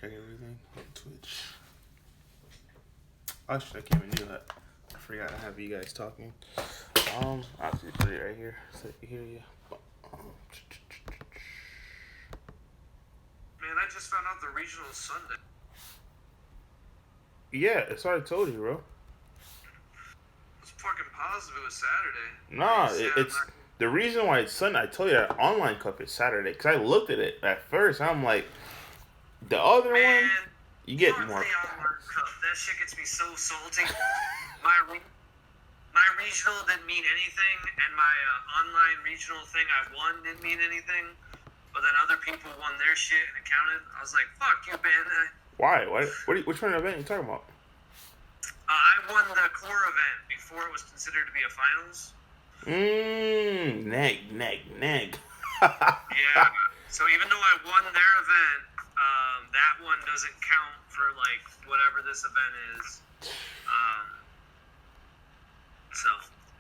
check everything on Twitch. Actually, I can't even do that. I forgot I have you guys talking. I'll just put it right here so I can hear you. Man, I just found out the regional Sunday. Yeah, that's what I told you, bro. I was fucking positive it was Saturday. Nah, it's the reason why it's Sunday. I told you that online cup is Saturday because I looked at it at first. And I'm like, the other one, you get more. The online cup. That shit gets me so salty. My regional didn't mean anything, and my online regional thing I won didn't mean anything. But then other people won their shit and it counted. I was like, "Fuck you, man." Why? Which one event are you talking about? I won the core event before it was considered to be a finals. Neg. Yeah. So even though I won their event, that one doesn't count for like whatever this event is. So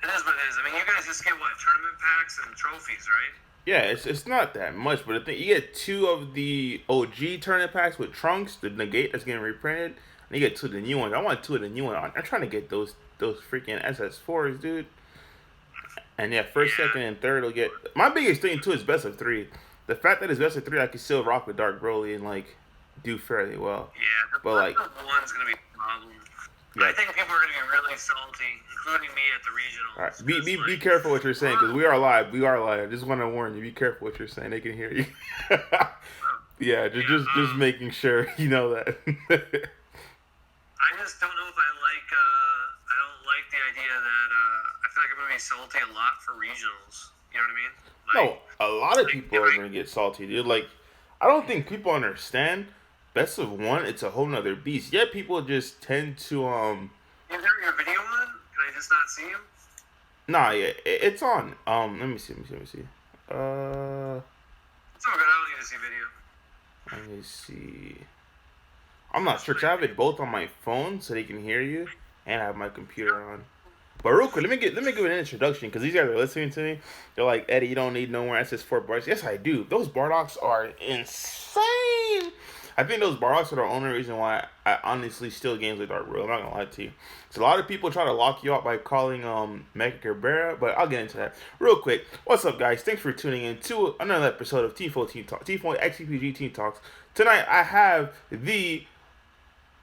it is what it is. I mean, you guys just get what, tournament packs and trophies, right? Yeah, it's not that much, but the thing, you get 2 of the OG tournament packs with Trunks, the Negate that's getting reprinted, and you get 2 of the new ones. I want 2 of the new ones. I'm trying to get those freaking SS4s, dude. And yeah, first, second, and third will get. My biggest thing too is best of 3. The fact that it's best of 3, I can still rock with Dark Broly and like do fairly well. Yeah, but like one's gonna be a problem. Yeah. I think people are gonna be really salty, including me at the regional. All right, be careful what you're saying because we are live. I just want to warn you. Be careful what you're saying. They can hear you. Yeah, just making sure you know that. I just don't know if I don't like the idea that I feel like I'm gonna be salty a lot for regionals. You know what I mean? No, a lot of people are gonna get salty, dude. Like, I don't think people understand. Best of 1, it's a whole nother beast. Yeah, people just tend to Is there your video on? Can I just not see him? Nah, yeah, it's on. Let me see. It's all good. I don't need to see video. Let me see. I'm not sure 'cause I have it both on my phone so they can hear you, and I have my computer on. But real quick, let me give an introduction because these guys are listening to me. They're like, Eddie, you don't need no more SS4 bars. Yes, I do. Those Bardocks are insane. I think those Bardocks are the only reason why I honestly steal games with Dark Broly. I'm not gonna lie to you. So a lot of people try to lock you out by calling Mecha Cabrera, but I'll get into that real quick. What's up, guys? Thanks for tuning in to another episode of T4 Team Talk, T4 XCPG Team Talks. Tonight I have I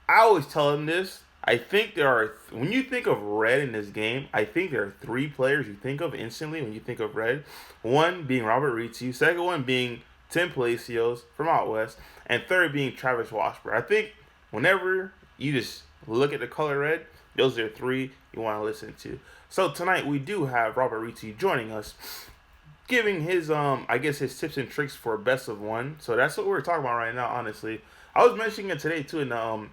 always tell them this. I think there are, when you think of red in this game, I think there are 3 players you think of instantly when you think of red. One being Robert Rietze, second one being Tim Palacios from out west, and third being Travis Washburn. I think whenever you just look at the color red, those are 3 you want to listen to. So tonight we do have Robert Rietze joining us, giving his his tips and tricks for best of 1. So that's what we're talking about right now, honestly. I was mentioning it today too in the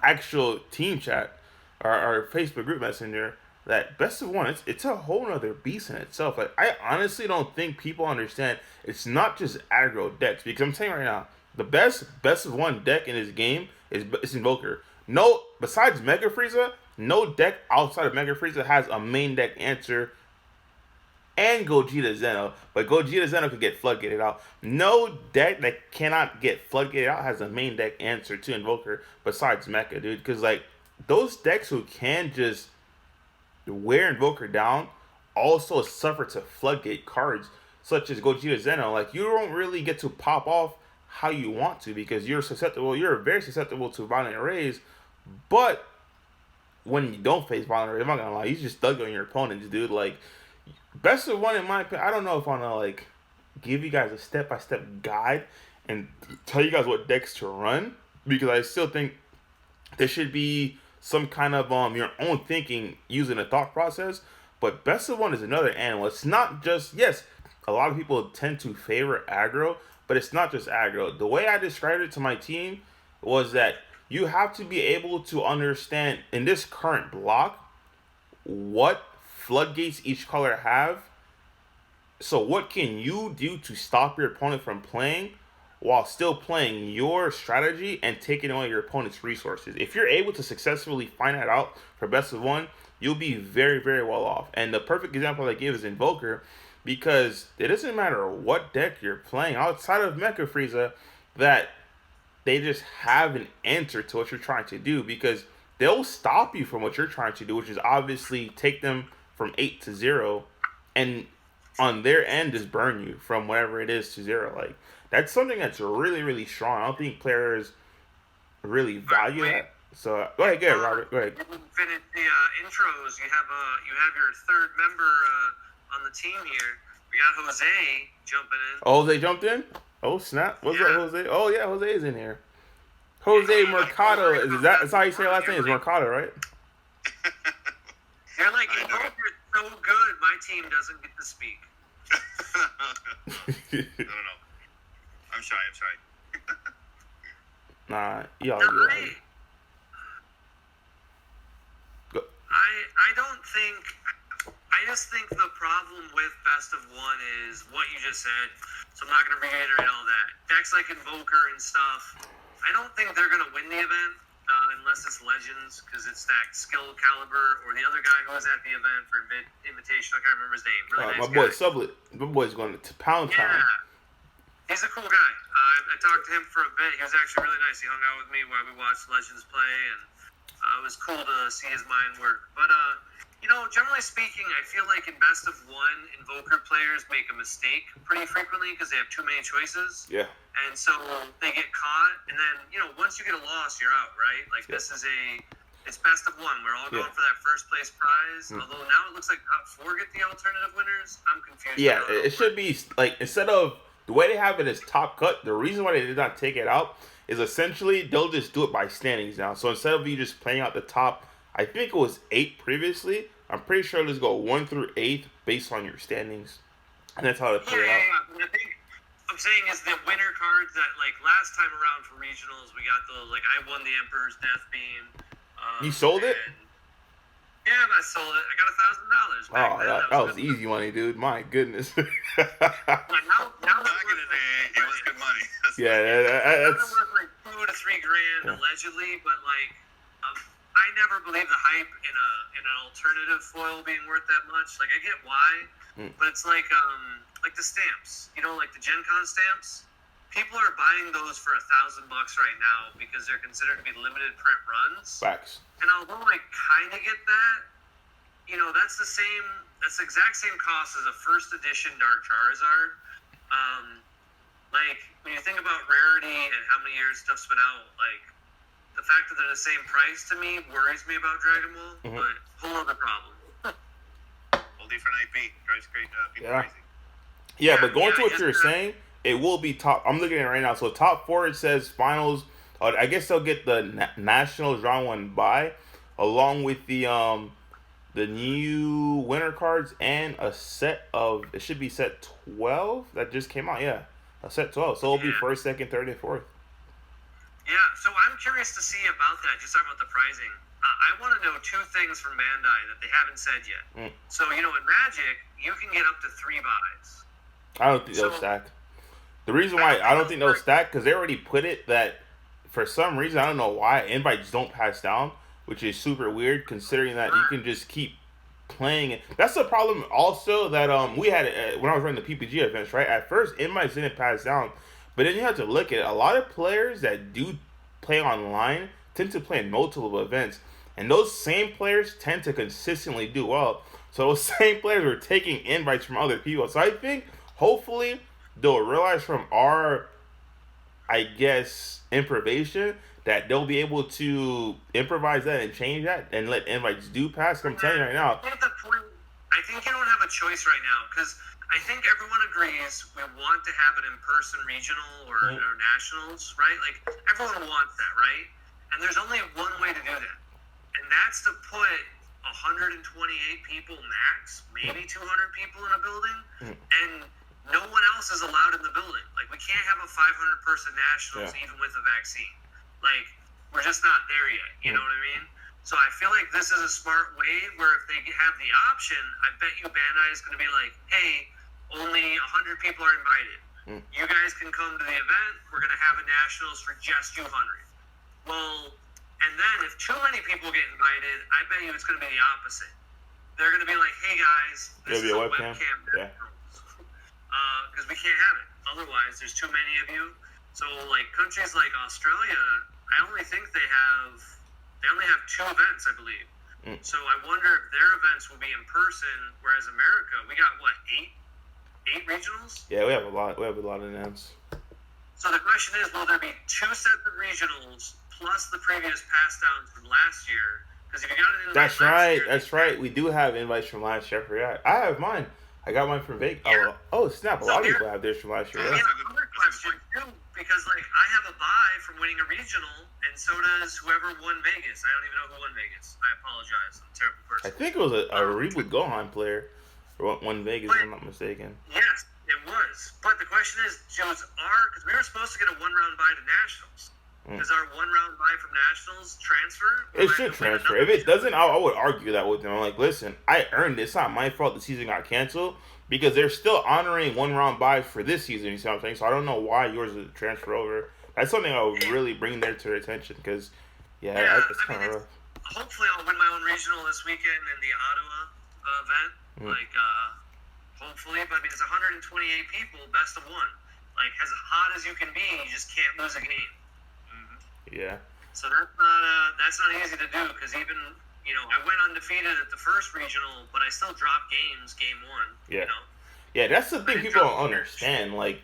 actual team chat, our Facebook group messenger, that best of 1, it's a whole nother beast in itself. Like, I honestly don't think people understand it's not just aggro decks, because I'm saying right now, the best of 1 deck in this game is Invoker. No, besides Mega Frieza, no deck outside of Mega Frieza has a main deck answer, and Gogeta Zeno, but Gogeta Zeno could get floodgated out. No deck that cannot get floodgated out has a main deck answer to Invoker besides Mecha, dude. Because like those decks who can just wear Invoker down also suffer to floodgate cards such as Gogeta Zeno. Like, you don't really get to pop off how you want to because you're very susceptible to violent rays. But when you don't face violent rays, I'm not gonna lie, you just thug on your opponents, dude. Like, best of 1 in my opinion, I don't know if I want to like give you guys a step-by-step guide and tell you guys what decks to run, because I still think there should be some kind of your own thinking using a thought process. But best of 1 is another animal. It's not just, yes, a lot of people tend to favor aggro, but it's not just aggro. The way I described it to my team was that you have to be able to understand in this current block what floodgates each color have. So what can you do to stop your opponent from playing while still playing your strategy and taking away your opponent's resources? If you're able to successfully find that out for best of 1, you'll be very, very well off. And the perfect example I give is Invoker, because it doesn't matter what deck you're playing outside of Mecha Frieza, that they just have an answer to what you're trying to do because they'll stop you from what you're trying to do, which is obviously take them from 8 to 0, and on their end just burn you from whatever it is to 0. Like that's something that's really really strong. I don't think players really value Wait, that. So go ahead, Robert. Go ahead. you didn't finish the intros. You have your third member on the team here. We got Jose jumping in. Oh, Jose jumped in. Oh snap! What's up, Yeah. Jose? Oh yeah, Jose is in here. Jose Mercado is that? That's how you say your last name? Is Mercado, right? You're like, you're so good. My team doesn't get to speak. No. I'm shy. Nah, y'all No, good. Go. I don't think. I just think the problem with best of one is what you just said. So I'm not going to reiterate all that. Decks like Invoker and stuff. I don't think they're going to win the event unless it's Legends, because it's that skill caliber, or the other guy who was at the event for Invitation. I can't remember his name. Really nice My boy guy. Sublet. My boy's going to Pound Town. Yeah. He's a cool guy. I talked to him for a bit. He was actually really nice. He hung out with me while we watched Legends play, and it was cool to see his mind work. But, generally speaking, I feel like in best of one, Invoker players make a mistake pretty frequently because they have too many choices. Yeah. And so they get caught, and then, once you get a loss, you're out, right? Like, this is it's best of one. We're all going for that first place prize. Although now it looks like top 4 get the alternative winners. I'm confused. Yeah, it should be like instead of the way they have it is top cut. The reason why they did not take it out is essentially they'll just do it by standings now. So instead of you just playing out the top, I think it was 8 previously. I'm pretty sure let's go 1 through 8 based on your standings, and that's how they play it out. Yeah. The thing I'm saying is the winner cards that, like, last time around for regionals, we got the, like, I won the Emperor's Death Beam. You sold it? Yeah, I sold it. I got $1,000. Oh, that was easy money, dude. My goodness. Now Back in the day, it was good money. That's worth like $2 to $3 grand allegedly, but like I never believed the hype in an alternative foil being worth that much. Like I get why, but it's like the stamps, like the Gen Con stamps. People are buying those for $1,000 right now because they're considered to be limited print runs. facts. And although I kind of get that, that's the exact same cost as a first edition Dark Charizard. Like when you think about rarity and how many years stuff's been out, like the fact that they're the same price to me worries me about Dragon Ball, but whole other problem. Whole different IP. Drives people crazy. Yeah, but going to what yes, you're sir. saying, it will be top. I'm looking at it right now. So top 4, it says finals. I guess they'll get the nationals round 1 bye, along with the new winter cards and a set of, it should be set 12 that just came out. Yeah, a set 12. So it'll be first, second, third, and fourth. Yeah, so I'm curious to see about that. Just talking about the pricing. I want to know 2 things from Bandai that they haven't said yet. So, in Magic, you can get up to 3 buys. I don't think they'll stack. The reason why I don't think they'll stack, because they already put it that for some reason, I don't know why, invites don't pass down, which is super weird considering that you can just keep playing it. That's the problem also that we had when I was running the PPG events, right? At first, invites didn't pass down, but then you have to look at it. A lot of players that do play online tend to play in multiple events, and those same players tend to consistently do well. So those same players are taking invites from other people. So I think hopefully they'll realize from our, I guess, improvisation that they'll be able to improvise that and change that and let invites do pass. I'm telling you right now. At the point, I think you don't have a choice right now because I think everyone agrees we want to have an in-person regional or nationals, right? Like everyone wants that, right? And there's only one way to do that, and that's to put 128 people max, maybe 200 people in a building, and no one else is allowed in the building. Like we can't have a 500-person nationals even with a vaccine. Like we're just not there yet. You know what I mean? So I feel like this is a smart way where if they have the option, I bet you Bandai is going to be like, hey, only 100 people are invited. You guys can come to the event. We're going to have a nationals for just 200. Well, and then if too many people get invited, I bet you it's going to be the opposite. They're going to be like, hey guys, this is a webcam. Because we can't have it. Otherwise, there's too many of you. So like countries like Australia, I only think they only have 2 events, I believe. So I wonder if their events will be in person, whereas America, we got what, 8 regionals? Yeah, we have a lot. We have a lot of names. So the question is, will there be 2 separate regionals plus the previous pass downs from last year? Because if you got an invite That's last right. year, That's right. We do have invites from last year. I forgot. I have mine. I got mine from Vegas. Yeah. Oh, snap! A So lot of here- people have theirs from last year. I Yeah. have another question too, because like I have a bye from winning a regional, and so does whoever won Vegas. I don't even know who won Vegas. I apologize. I'm a terrible person. I think it was a Reboot Gohan player or one Vegas, if I'm not mistaken. Yes, it was. But the question is, because we were supposed to get a 1-round bye to nationals. Does our 1-round bye from nationals transfer? Or It do I should have to win transfer. another If it doesn't, I would argue that with them. I'm like, listen, I earned it. It's not my fault the season got canceled because they're still honoring 1-round buys for this season. You see what I'm saying? So I don't know why yours would transfer over. That's something I would really bring there to their attention because, Yeah, it's I kind mean, of rough. hopefully I'll win my own regional this weekend in the Ottawa event. Hopefully, but I mean, it's 128 people, best of 1. Like, as hot as you can be, you just can't lose a game. Yeah. So that's not easy to do because even I went undefeated at the first regional, but I still dropped games game 1. Yeah. You know? Yeah, that's the thing people don't understand. Like,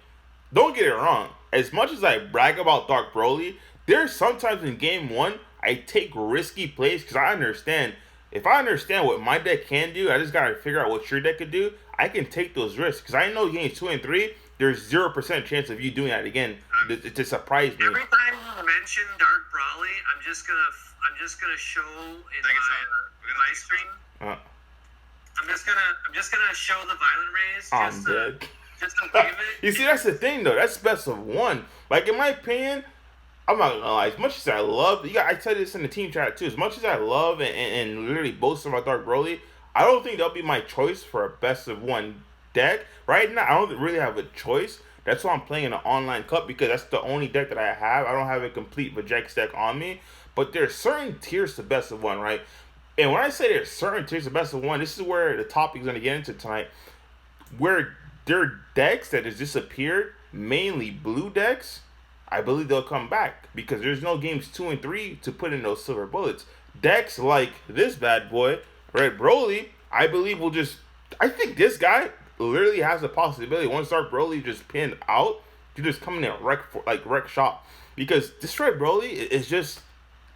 don't get it wrong. As much as I brag about Dark Broly, there's sometimes in game 1, I take risky plays because I understand. If I understand what my deck can do, I just got to figure out what your deck could do. I can take those risks because I know games 2 and 3, there's 0% chance of you doing that again to surprise me. Every time you mention Dark Brawly, I'm just gonna show in my stream. I'm just gonna show the violent rays. I'm dead. Just to leave it. You see, that's the thing though. That's best of 1. Like in my opinion, I'm not gonna lie. As much as I love, I tell you this in the team chat too. As much as I love and literally boast about Dark Broly, I don't think that'll be my choice for a best of 1 deck. Right now, I don't really have a choice. That's why I'm playing an online cup because that's the only deck that I have. I don't have a complete Vegeks deck on me. But there's certain tiers to best of 1, right? And when I say there's certain tiers to best of 1, this is where the topic is going to get into tonight. Where there are decks that has disappeared, mainly blue decks, I believe they'll come back because there's no games 2 and 3 to put in those silver bullets. Decks like this bad boy, Red Broly, I believe will just... I think this guy literally has a possibility. Once Dark Broly just pinned out, to just come in and wreck shop. Because this Red Broly is just...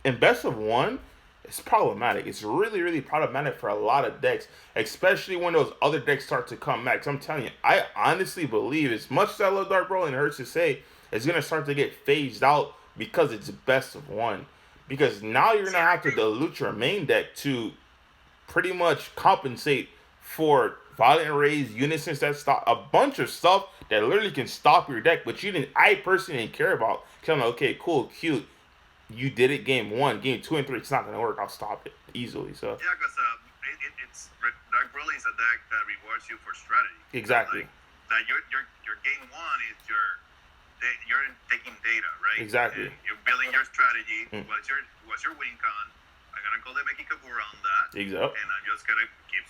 In best of 1, it's problematic. It's really, really problematic for a lot of decks, especially when those other decks start to come back. So I'm telling you, I honestly believe, as much as I love Dark Broly and it hurts to say, it's going to start to get phased out because it's best of 1. Because now you're going to have to dilute your main deck to pretty much compensate for Violent Rays, Unisons that stop, a bunch of stuff that literally can stop your deck, but I personally didn't care about. Because I'm like, okay, cool, cute. You did it game 1, game 2 and 3. It's not gonna work. I'll stop it easily. So yeah, because it's Dark Broly is a deck that rewards you for strategy. Exactly. Like your game 1 is you're taking data, right? Exactly. You're building your strategy. What's your win con? I'm gonna call the Mekikabura on that. Exactly. And I'm just gonna keep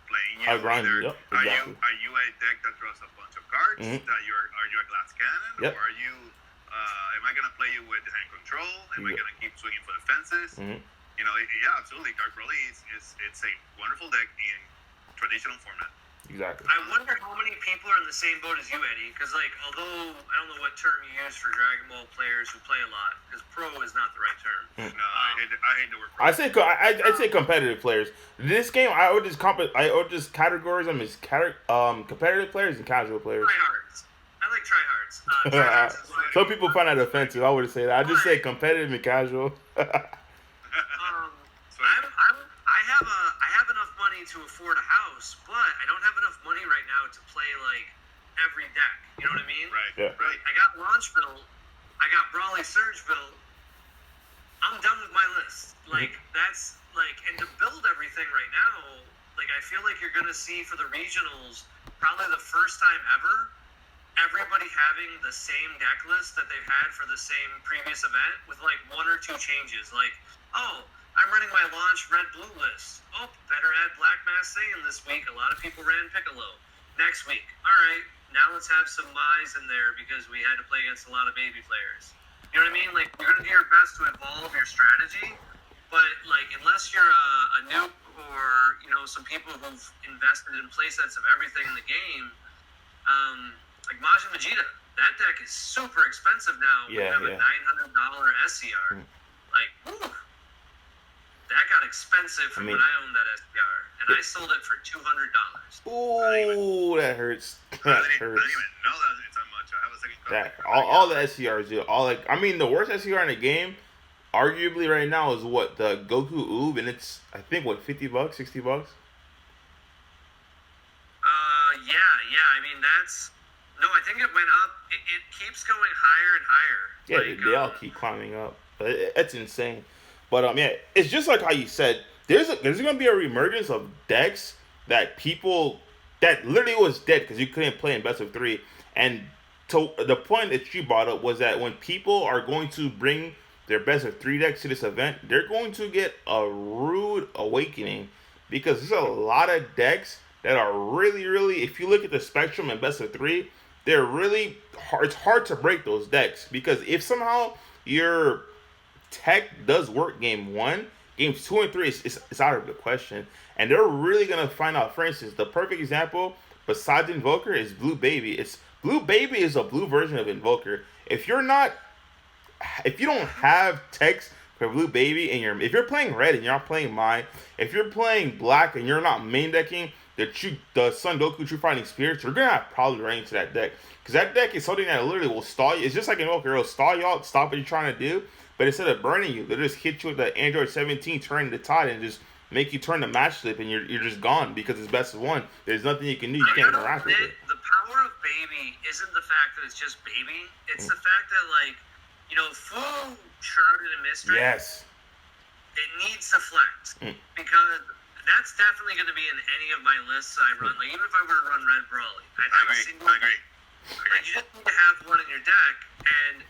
playing you. I grind you. Yep. Exactly. Are you a deck that draws a bunch of cards? Are you a glass cannon? Yep. Or are you? Am I gonna play you with hand control? Am I gonna keep swinging for the fences? Yeah, absolutely. Dark Broly it's a wonderful deck in traditional format. Exactly. I wonder how many people are in the same boat as you, Eddie. Because, although I don't know what term you use for Dragon Ball players who play a lot, because pro is not the right term. No, I hate the word pro. I'd say competitive players. This game, I would just categorize them as competitive players and casual players. Tryhards. I like tryhards. Tryhards is like, Some people find that offensive. I wouldn't say that. I'd just say competitive and casual. I have enough money to afford a house, but I don't have enough money right now to play every deck. You know what I mean? Right. Yeah. Right. I got launch build. I got Brawly Surge build. I'm done with my list. That's and to build everything right now, I feel like you're gonna see for the regionals probably the first time ever, everybody having the same deck list that they've had for the same previous event with 1 or 2 changes. I'm running my launch red-blue list. Oh, better add Black Mass Saiyan this week. A lot of people ran Piccolo. Next week, all right, now let's have some Mai's in there because we had to play against a lot of baby players. You know what I mean? Like, you're going to do your best to evolve your strategy, but, like, unless you're a noob or, you know, some people who've invested in playsets of everything in the game, like Majin Vegeta, that deck is super expensive now. Yeah, we have a $900 SCR. Like, whew, that got expensive from when I owned that SCR, and I sold it for $200. Ooh, that hurts. That hurts. I didn't even know that it's that much. I have a second copy. That all the SCRs do. The worst SCR in the game, arguably right now, is what, the Goku Oob, and it's, I think, what, $50, $60? Yeah. I mean, that's... No, I think it went up. It keeps going higher and higher. Yeah, like, they all keep climbing up. But it's insane. But, yeah, it's just like how you said, there's going to be a reemergence of decks that literally was dead because you couldn't play in best of 3. And to the point that you brought up was that when people are going to bring their best of 3 decks to this event, they're going to get a rude awakening because there's a lot of decks that are really, really, if you look at the spectrum in best of 3, they're really hard. It's hard to break those decks because if somehow your tech does work game 1, games 2 and 3 it's out of the question. And they're really going to find out. For instance, the perfect example besides Invoker is Blue Baby. Blue Baby is a blue version of Invoker. If you don't have techs for Blue Baby and if you're playing red and you're not playing Mai, if you're playing black and you're not main decking the Son Goku True Fighting Spirits, you're gonna have problems running into that deck. Because that deck is something that literally will stall you. It's just like Invoker, it'll stall you out, stop what you're trying to do, but instead of burning you, they'll just hit you with the Android 17, turn the tide, and just make you turn the match slip, and you're just gone because it's best of 1. There's nothing you can do. You can't interact with it. The power of Baby isn't the fact that it's just Baby. It's the fact that, like, you know, full Shrouded in Mystery. Yes. It needs to flex because that's definitely going to be in any of my lists I run. Like, even if I were to run Red Brawly, I agree. Like, you just need to have one in your deck, and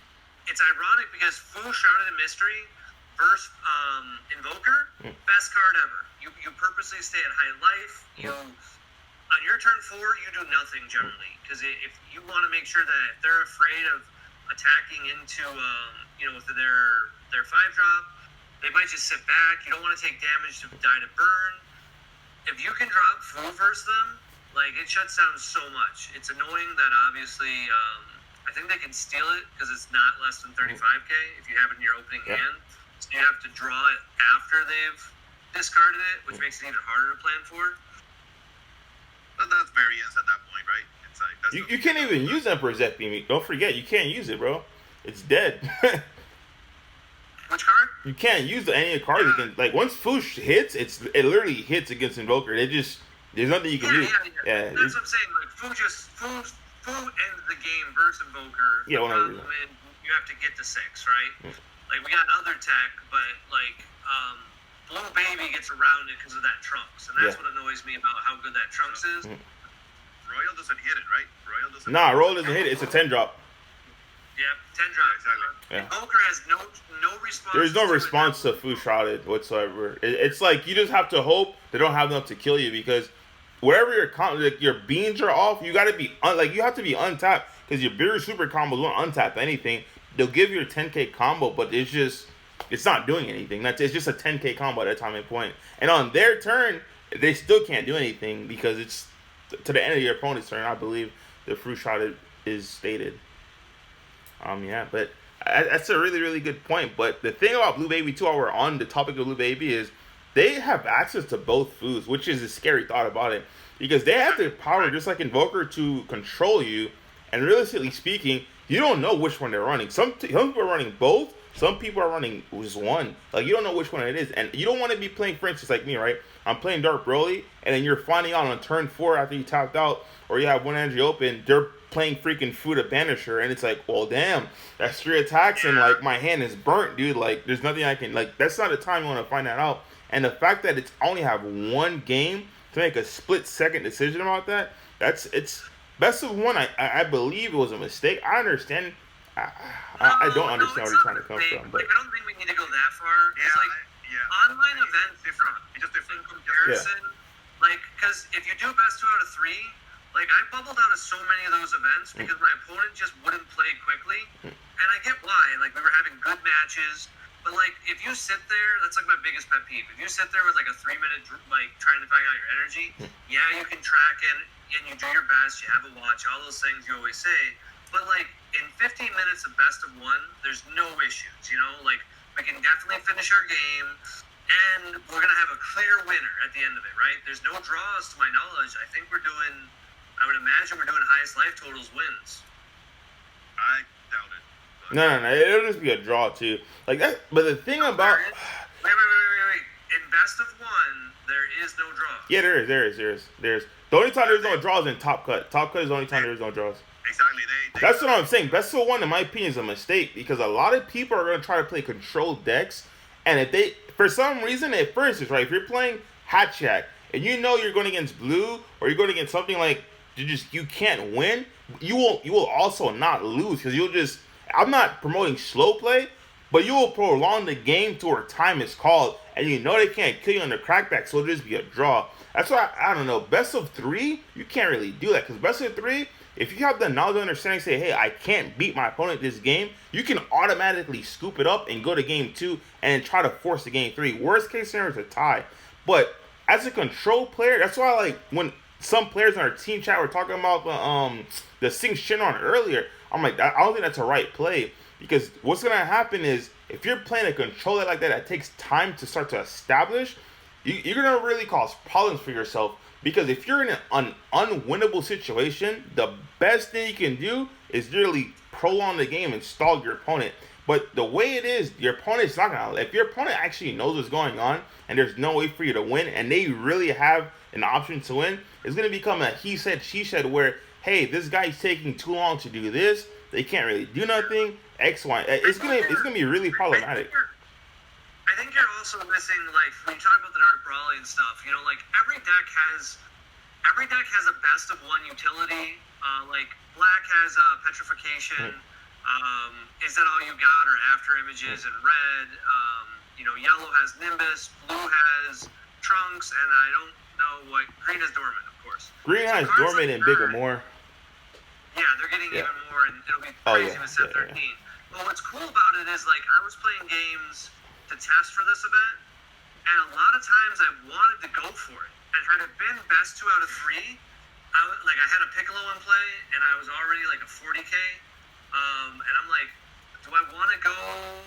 it's ironic because full Shrouded in Mystery versus Invoker, best card ever. You purposely stay at high life. On your turn 4, you do nothing generally because if you want to make sure that if they're afraid of attacking into with their 5-drop, they might just sit back. You don't want to take damage to die to burn. If you can drop full versus them, like, it shuts down so much. It's annoying that obviously I think they can steal it because it's not less than 35k if you have it in your opening hand. So you have to draw it after they've discarded it, which makes it even harder to plan for. But that's variance at that point, right? It's like you can't even use Emperor's Death Beam. Don't forget, you can't use it, bro. It's dead. Which card? You can't use any of the cards against. Like, once Foosh hits, it literally hits against Invoker. There's nothing you can do. Yeah. That's what I'm saying. Like, Foo ends the game versus Invoker. Yeah, you have to get to 6, right? Like, we got other tech, but like Blue Baby gets around it because of that Trunks, and that's what annoys me about how good that Trunks is. Royal doesn't hit it, right? Royal doesn't hit it. It's a 10-drop. Yeah, 10-drop. Exactly. Invoker has no response. There's no response to Fu Shrouded whatsoever. It's like you just have to hope they don't have enough to kill you because wherever your beans are off, you got to be you have to be untapped because your bigger super combos won't untap anything. They'll give you a 10k combo, but it's not doing anything. It's just a 10k combo at that time and point. And on their turn, they still can't do anything because it's to the end of your opponent's turn. I believe the Fu Shrouded is stated. But that's a really, really good point. But the thing about Blue Baby, too, while we're on the topic of Blue Baby, is they have access to both foods, which is a scary thought about it. Because they have the power, just like Invoker, to control you. And realistically speaking, you don't know which one they're running. Some people are running both. Some people are running just one. Like, you don't know which one it is. And you don't want to be playing, for instance, like me, right? I'm playing Dark Broly, and then you're finding out on turn 4 after you tapped out, or you have one energy open, they're playing freaking Fuda Banisher, and it's like, well, damn, that's 3 attacks, and, like, my hand is burnt, dude. Like, there's nothing I can, like, that's not the time you want to find that out. And the fact that it's only have one game to make a split-second decision about that, it's best of 1. I believe it was a mistake. I understand. I don't understand where you're trying to come from. But like, I don't think we need to go that far. It's online events different. It's just different in comparison. Like, because if you do best 2 out of 3, Like, I bubbled out of so many of those events because my opponent just wouldn't play quickly. And I get why. Like, we were having good matches. But, like, if you sit there, that's, like, my biggest pet peeve. If you sit there with, like, a 3-minute, like, trying to find out your energy, yeah, you can track it, and you do your best, you have a watch, all those things you always say. But, like, in 15 minutes of best of one, there's no issues, you know? Like, we can definitely finish our game, and we're going to have a clear winner at the end of it, right? There's no draws, to my knowledge. I think I would imagine we're doing highest life totals wins. I doubt it. No. It'll just be a draw too. Like that. But the thing about wait. In best of one, there is no draw. Yeah, there is. The only time there's no draws in Top Cut. Top Cut is the only time there's no draws. Exactly. That's what I'm saying. Best of one, in my opinion, is a mistake because a lot of people are going to try to play controlled decks, and if they, for some reason, for instance, right, if you're playing Hatchak and you know you're going against blue or you're going against something like you can't win, you will also not lose because you'll just. I'm not promoting slow play, but you will prolong the game to where time is called, and you know they can't kill you on the crackback, so it'll just be a draw. That's why I don't know. Best of 3, you can't really do that because best of 3, if you have the knowledge and understanding, say, hey, I can't beat my opponent this game, you can automatically scoop it up and go to game 2 and try to force the game 3. Worst case scenario is a tie, but as a control player, that's why like when some players in our team chat were talking about the Sing Shinron earlier. I'm like, I don't think that's a right play because what's going to happen is if you're playing a controller like that takes time to start to establish, you're going to really cause problems for yourself because if you're in an unwinnable situation, the best thing you can do is really prolong the game and stall your opponent. But the way it is, your opponent's not going to, if your opponent actually knows what's going on and there's no way for you to win and they really have an option to win, it's going to become a he said, she said where, hey, this guy's taking too long to do this. They can't really do nothing. X, Y. It's gonna be really problematic. I think you're also missing, like, when you talk about the Dark Brawling and stuff, you know, like, every deck has a best of one utility. Like, black has petrification. Is that all you got? Or after images and red. You know, yellow has Nimbus. Blue has Trunks, and I don't know what. Green has Dormant, of course. Green has Dormant and Bigger More. Yeah, they're getting even more, and it'll be crazy with Set 13. But what's cool about it is, like, I was playing games to test for this event, and a lot of times I wanted to go for it. And had it been best 2 out of 3, I had a Piccolo in play, and I was already, like, a 40K, and I'm like, do I want to go all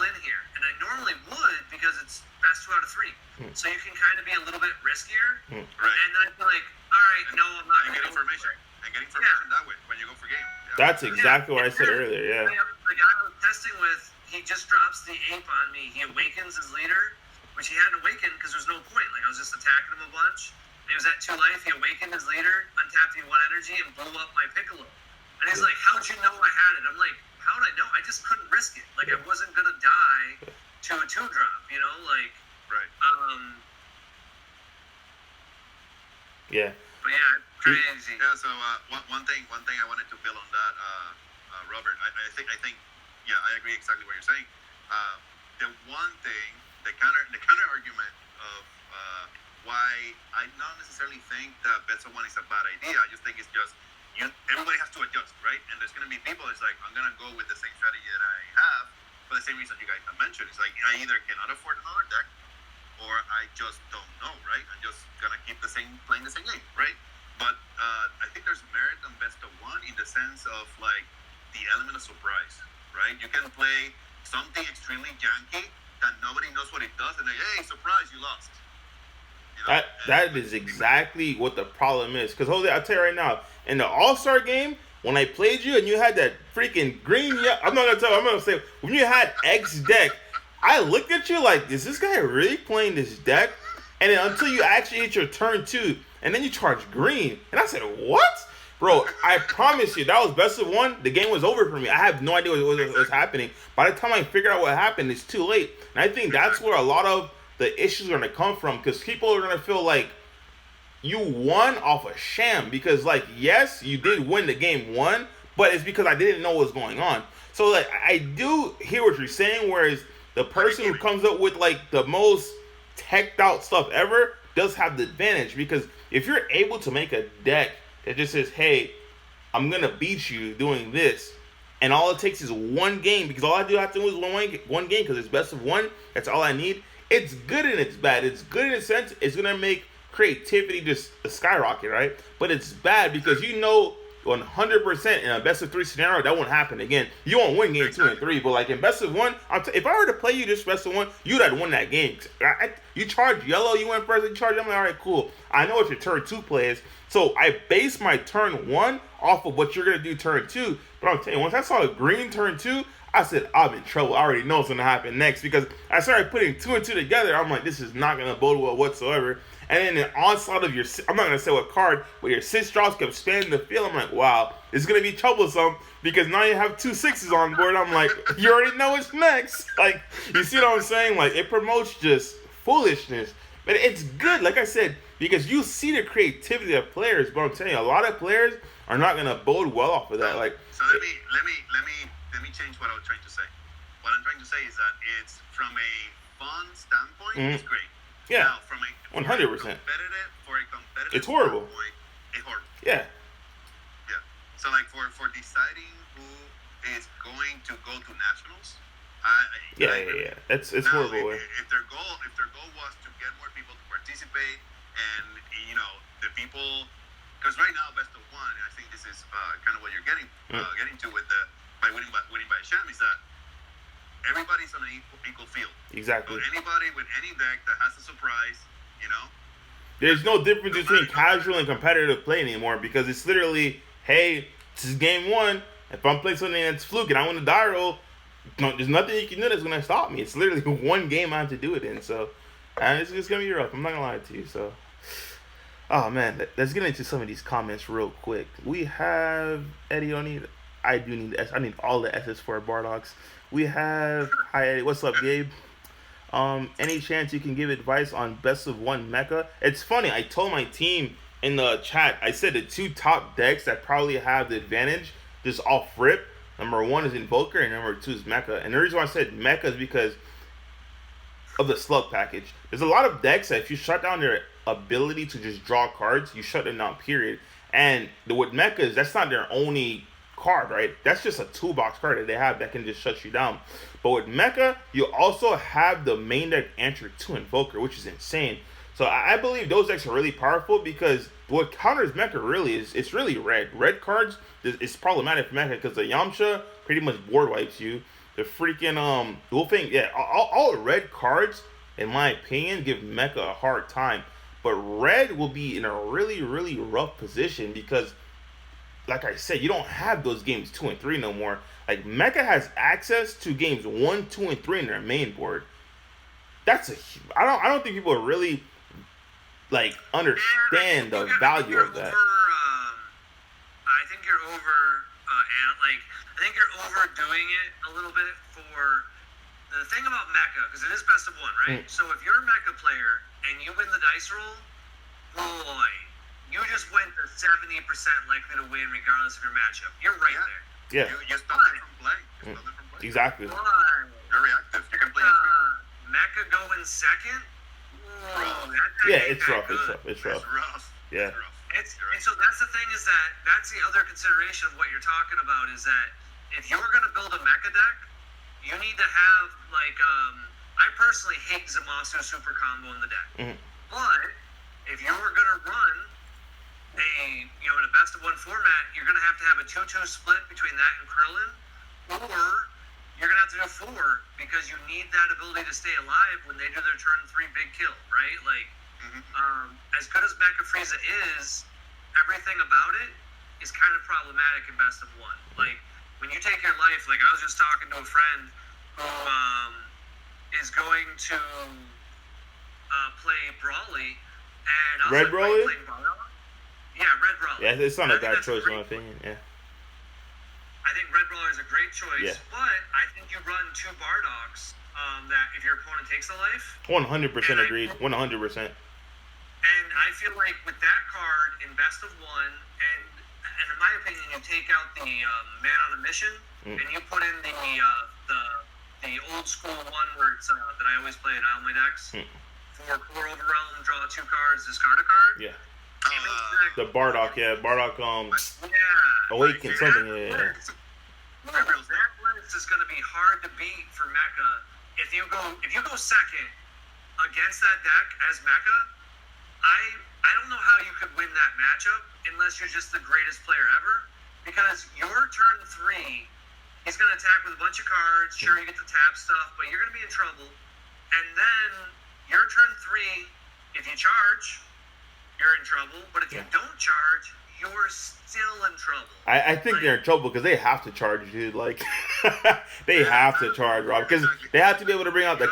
in here? And I normally would, because it's best 2 out of 3. So you can kind of be a little bit riskier. Right. And then I'd be like, all right, no, I'm not going to go information. for it. And get information that way when you go for game. Yeah. That's exactly what I said earlier, yeah. The guy I was testing with, he just drops the ape on me. He awakens his leader, which he hadn't awakened because there's no point. Like, I was just attacking him a bunch. And he was at 2 life. He awakened his leader, untapped me 1 energy, and blew up my Piccolo. And he's like, how'd you know I had it? I'm like, how'd I know? I just couldn't risk it. Like, I wasn't going to die to a 2-drop, you know? Like, right. Yeah. But yeah, crazy. Yeah. So one thing I wanted to build on that, Robert. I think yeah, I agree exactly what you're saying. The one thing, the counter argument of why I don't necessarily think that best of one is a bad idea. I just think it's just everybody has to adjust, right? And there's gonna be people that's like, I'm gonna go with the same strategy that I have for the same reason you guys have mentioned. It's like I either cannot afford another deck, or I just don't know, right? I'm just gonna keep playing the same game, right? But I think there's merit on best of one in the sense of like the element of surprise, right? You can play something extremely janky that nobody knows what it does, and like, hey, surprise, you lost. You know? That is exactly what the problem is. Because Jose, I'll tell you right now, in the All-Star game, when I played you and you had that freaking green, I'm gonna say when you had X deck, I looked at you like, is this guy really playing this deck? And then until you actually hit your turn 2, and then you charge green. And I said, what? Bro, I promise you, that was best of one. The game was over for me. I have no idea what was happening. By the time I figured out what happened, it's too late. And I think that's where a lot of the issues are going to come from, because people are going to feel like you won off a sham. Because, like, yes, you did win the game 1, but it's because I didn't know what was going on. So, like, I do hear what you're saying, whereas the person who comes up with, like, the most teched out stuff ever, does have the advantage, because if you're able to make a deck that just says, hey, I'm gonna beat you doing this, and all it takes is one game, because all I do have to do is one game, because it's best of one. That's all I need. It's good and it's bad. It's good in a sense. It's gonna make creativity just skyrocket, right? But it's bad because 100% in a best of 3 scenario that won't happen again. You won't win game 2 and 3, but like in best of 1, if I were to play you just best of 1, you'd have won that game. You charge yellow, you went first, you charge. I'm like, all right, cool. I know what your turn 2 play is, so I base my turn 1 off of what you're gonna do turn 2. But I'm telling you, once I saw a green turn 2, I said, I'm in trouble. I already know what's going to happen next, because I started putting 2 and 2 together. I'm like, this is not going to bode well whatsoever. And then the onslaught of I'm not going to say what card, but your 6 drops kept spanning the field. I'm like, wow, it's going to be troublesome, because now you have 2 6s on board. I'm like, you already know what's next. Like, you see what I'm saying? Like, it promotes just foolishness. But it's good, like I said, because you see the creativity of players. But I'm telling you, a lot of players are not going to bode well off of that. Like, so let me change what I was trying to say. What I'm trying to say is that it's from a fun standpoint, it's great. Yeah. Now, from a 100%. For a competitive it's horrible. Standpoint, it's horrible. Yeah. Yeah. So like for deciding who is going to go to nationals, It's now, horrible. If their goal was to get more people to participate, and the people, because right now best of 1, I think this is kind of what you're getting to with by winning by a sham, is that everybody's on an equal field. Exactly. So anybody with any deck that has a surprise, there's no difference between casual and competitive play anymore, because it's literally, hey, this is game 1. If I'm playing something that's fluke and I win a die roll, there's nothing you can do that's going to stop me. It's literally one game I have to do it in. So, and it's going to be rough. I'm not going to lie to you. So, oh man, let's get into some of these comments real quick. We have Eddie. I need all the S's for Bardox. We have, hi Eddie, what's up, Gabe? Any chance you can give advice on best of 1 mecha? It's funny, I told my team in the chat, I said the 2 top decks that probably have the advantage just off rip. Number 1 is Invoker and number 2 is Mecha. And the reason why I said Mecha is because of the slug package. There's a lot of decks that if you shut down their ability to just draw cards, you shut them down, period. And with Mechas, that's not their only card, right? That's just a toolbox card that they have that can just shut you down. But with Mecha, you also have the main deck answer to Invoker, which is insane. So I believe those decks are really powerful, because what counters Mecha really is, it's really red. Red cards, it's problematic for Mecha, because the Yamcha pretty much board wipes you. The freaking Wolfing, all red cards, in my opinion, give Mecha a hard time. But red will be in a really, really rough position, because like I said, you don't have those games 2 and 3 no more. Like, Mecha has access to games 1, 2, and 3 in their main board. I don't think people really like understand the value of that. I think you're I think you're overdoing it a little bit. For the thing about Mecha, because it is best of 1, right? So if you're a Mecha player and you win the dice roll, boy, you just went to 70% likely to win regardless of your matchup. You're right there. Yeah. You stopped it from playing. Exactly. You're reactive. You can play Mecha going second? Whoa, it's rough. It's rough. Yeah. And so that's the thing, is that's the other consideration of what you're talking about, is that if you're going to build a Mecha deck, you need to have, like, I personally hate Zamasu super combo in the deck. But if you were going to run in a best of 1 format, you're going to have a 2-2 split between that and Krillin, or you're going to have to do 4, because you need that ability to stay alive when they do their turn 3 big kill, right? Like, as good as Mecha Frieza is, everything about it is kind of problematic in best of 1. Like, when you take your life, like I was just talking to a friend who is going to play Brawly, and I was Red Brawly? Yeah, Red Brawler. Yeah, it's not a bad choice in my opinion. Yeah. I think Red Brawler is a great choice, Yeah. but I think you run 2 Bardogs that if your opponent takes a life. 100% agreed. 100%. And I feel like with that card in best of 1, and in my opinion, you take out the Man on a Mission, and you put in the old school one where it's that I always play in all my decks. 4 overwhelm, draw 2 cards, discard a card. Yeah. Uh, The Bardock, Bardock, Awaken Like, something, that list is going to be hard to beat for Mecha. If you go second against that deck as Mecha, I don't know how you could win that matchup unless you're just the greatest player ever. Because your turn 3, he's going to attack with a bunch of cards. Sure, you get to tap stuff, but you're going to be in trouble. And then your turn 3, if you charge, you're in trouble. But if you don't charge, you're still in trouble. I think they're in trouble because they have to charge, dude. Like, they have to charge, Rob, because they have to be able to bring out the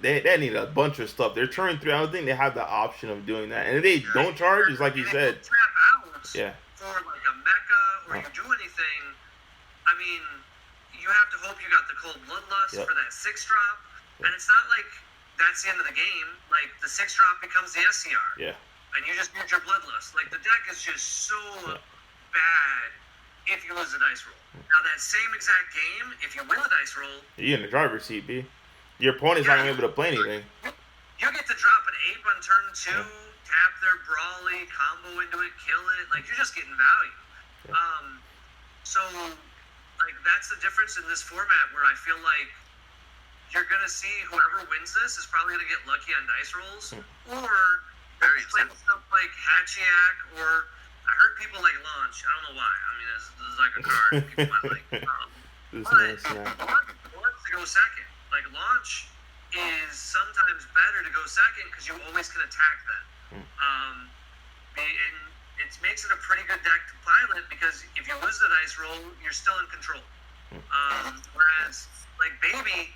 They need a bunch of stuff. They're turn 3. I don't think they have the option of doing that. And if they don't charge, it's like you said. Tap out for like a Mecha or you do anything. I mean, you have to hope you got the Cold Bloodlust for that 6-drop. And it's not like that's the end of the game. Like, the 6-drop becomes the SCR. Yeah. And you just use your Bloodlust. Like, the deck is just so bad if you lose the dice roll. Now, that same exact game, if you win the dice roll... You're in the driver's seat, B. Your opponent's not going to be able to play anything. You get to drop an ape on turn 2, tap their Brawly, combo into it, kill it. Like, you're just getting value. So, like, that's the difference in this format where I feel like you're going to see whoever wins this is probably going to get lucky on dice rolls. Or play stuff like Hatchiak, or I heard people like Launch. I don't know why. I mean, this is like a card people might like. But wants to go second. Like, Launch is sometimes better to go second because you always can attack them. And it makes it a pretty good deck to pilot because if you lose the dice roll, you're still in control. Whereas, like, Baby,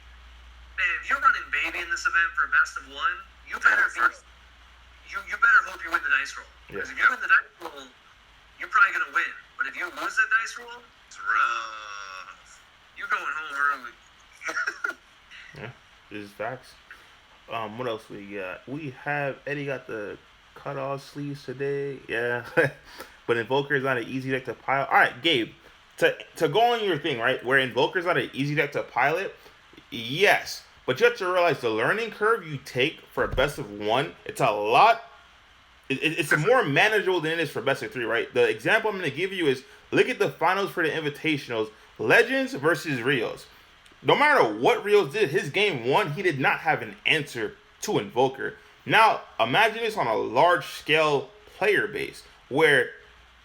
man, if you're running Baby in this event for a best of 1, you better be... You better hope you win the dice roll. Because if you win the dice roll, you're probably going to win. But if you lose that dice roll, it's rough. You're going home early. Yeah, this is facts. What else we got? We have Eddie got the cut-off sleeves today. Yeah. But Invoker is not an easy deck to pilot. All right, Gabe, to go on your thing, right, where Invoker is not an easy deck to pilot, yes. But you have to realize the learning curve you take for a best of 1, it's a lot. It's more manageable than it is for best of 3, right? The example I'm going to give you is look at the finals for the Invitationals, Legends versus Rios. No matter what Rios did, his game 1, he did not have an answer to Invoker. Now, imagine this on a large-scale player base where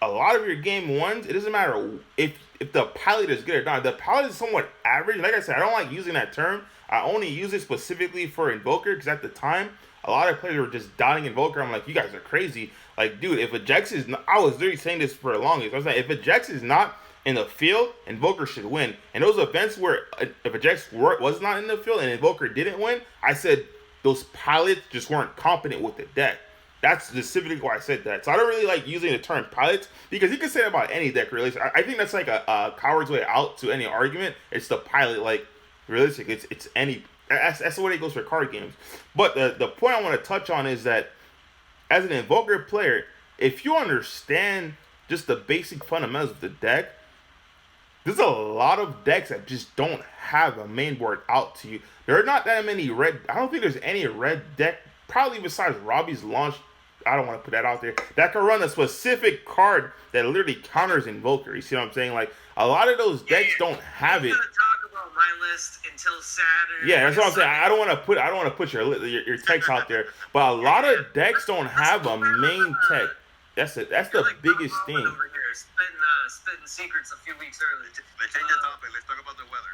a lot of your game 1s, it doesn't matter if the pilot is good or not. The pilot is somewhat average. Like I said, I don't like using that term. I only use it specifically for Invoker because at the time, a lot of players were just dotting Invoker. I'm like, you guys are crazy. Like, dude, if Ajax is not, I was literally saying this for the longest. I was like, if Ajax is not in the field, Invoker should win. And those events where if Ajax was not in the field and Invoker didn't win, I said those pilots just weren't competent with the deck. That's specifically why I said that. So I don't really like using the term pilots because you can say that about any deck, really. I think that's like a coward's way out to any argument. It's the pilot, like, realistic. It's any... That's the way it goes for card games. But the point I want to touch on is that as an Invoker player, if you understand just the basic fundamentals of the deck, there's a lot of decks that just don't have a main board out to you. There are not that many red... I don't think there's any red deck, probably besides Robbie's Launch. I don't want to put that out there. That can run a specific card that literally counters Invoker. You see what I'm saying? Like, a lot of those decks don't have it. We're gonna talk about my list until Saturday. Yeah, that's what I'm saying. I don't want to put your text out there, but a lot of decks don't have a main tech. That's it. That's the biggest thing. Over here, spitting secrets a few weeks earlier. Let's change the topic. Let's talk about the weather.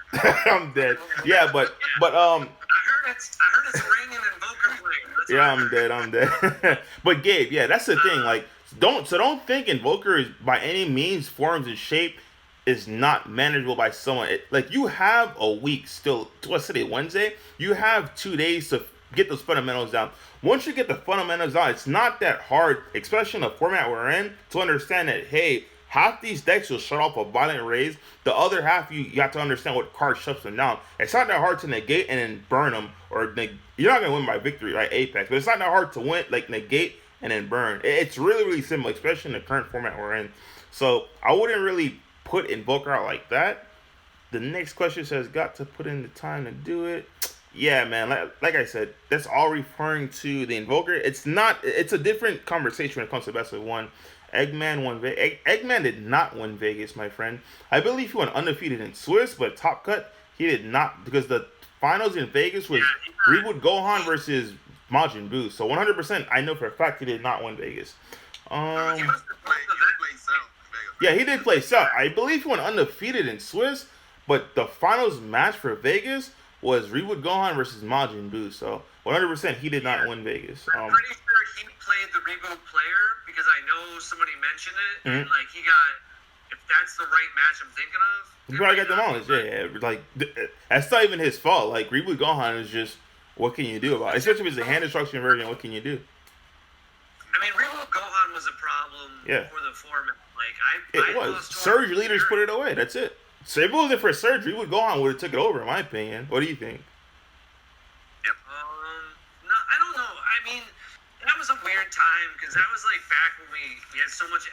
I'm dead. Yeah, but I heard it's raining Invoker playing. Yeah, I'm dead. But Gabe, yeah, that's the thing. Like, don't think Invoker is by any means, forms, and shape is not manageable by someone. Like, you have a week still. What's today? Wednesday. You have 2 days to get those fundamentals down. Once you get the fundamentals down, it's not that hard, especially in the format we're in, to understand that, hey, half these decks will shut off a violent raise. The other half, you have to understand what card shuts them down. It's not that hard to negate and then burn them. Or you're not going to win by victory, right? Apex. But it's not that hard to win, like, negate and then burn. It's really, really simple, especially in the current format we're in. So I wouldn't really put Invoker out like that. The next question says, got to put in the time to do it. Yeah, man. Like I said, that's all referring to the Invoker. It's not. It's a different conversation when it comes to best of one. Eggman won. Eggman did not win Vegas, my friend. I believe he went undefeated in Swiss, but top cut he did not because the finals in Vegas was Reboot Gohan versus Majin Buu. So 100%, I know for a fact he did not win Vegas. He must have played Cell in Vegas. Yeah, he did play Cell. I believe he went undefeated in Swiss, but the finals match for Vegas was Reboot Gohan versus Majin Buu. So 100% he did not win Vegas. I'm pretty sure he played the Reboot player because I know somebody mentioned it, and like he got. If that's the right match I'm thinking of, he probably got demolished. Yeah. Like that's not even his fault. Like Reboot Gohan is just what can you do about it? Especially if it's a hand destruction version. What can you do? I mean, Reboot Gohan was a problem for the format. Like it was. Surge leaders put it away. That's it. So if it wasn't for Surge, Reboot Gohan would have took it over, in my opinion. What do you think? Yep. No, I don't know. I mean, that was a weird time because that was like back when we had so much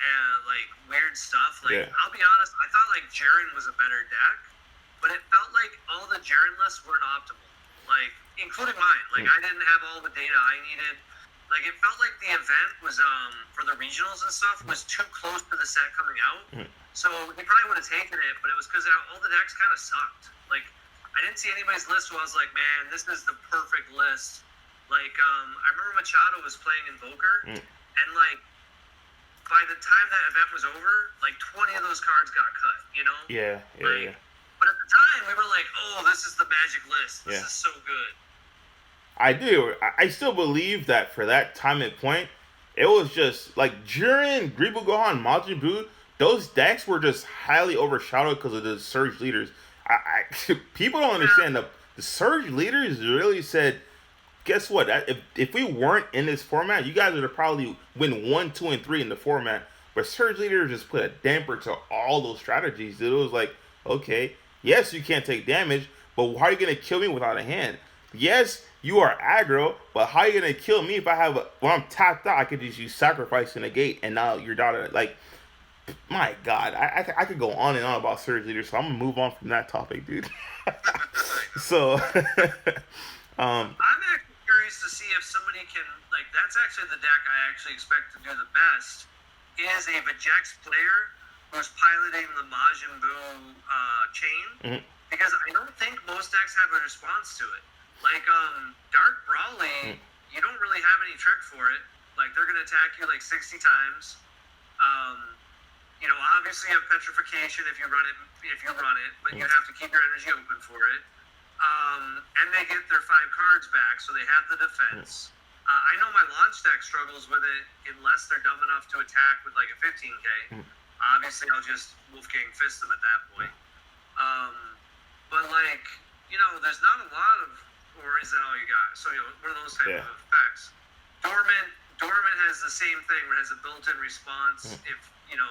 like weird stuff. Like I'll be honest, I thought like Jiren was a better deck, but it felt like all the Jiren lists weren't optimal. Like including mine. Like I didn't have all the data I needed. Like it felt like the event was for the regionals and stuff was too close to the set coming out. So they probably would have taken it, but it was because all the decks kind of sucked. Like I didn't see anybody's list where I was like, man, this is the perfect list. Like I remember Machado was playing Invoker, and like by the time that event was over, like 20 of those cards got cut. You know? Yeah. But at the time, we were like, oh, this is the magic list. This is so good. I do. I still believe that for that time and point, it was just like Jiren, Reboot Gohan, Majin Buu. Those decks were just highly overshadowed because of the Surge leaders. People don't understand the Surge leaders really said, guess what? If we weren't in this format, you guys would have probably win 1, 2, and 3 in the format. But Surge leaders just put a damper to all those strategies. It was like, okay, yes, you can't take damage, but how are you gonna kill me without a hand? Yes, you are aggro, but how are you gonna kill me if I have when I'm tapped out? I could just use sacrifice in the gate, and now you're down. Like, my God, I could go on and on about Surge leaders, so I'm gonna move on from that topic, dude. So, I'm actually curious to see if somebody can like. That's actually the deck I actually expect to do the best. Is a Vegeks player who's piloting the Majin Buu chain, because I don't think most decks have a response to it. Like Dark Brawly, you don't really have any trick for it. Like they're gonna attack you like 60 times. You know, obviously you have petrification if you run it, but you have to keep your energy open for it. And they get their 5 cards back, so they have the defense. I know my launch deck struggles with it unless they're dumb enough to attack with like a 15k. Obviously, I'll just Wolfgang Fist them at that point. But like, you know, there's not a lot of, or is that all you got? So, you know, one of those type of effects. Dormant has the same thing, where it has a built-in response. If, you know,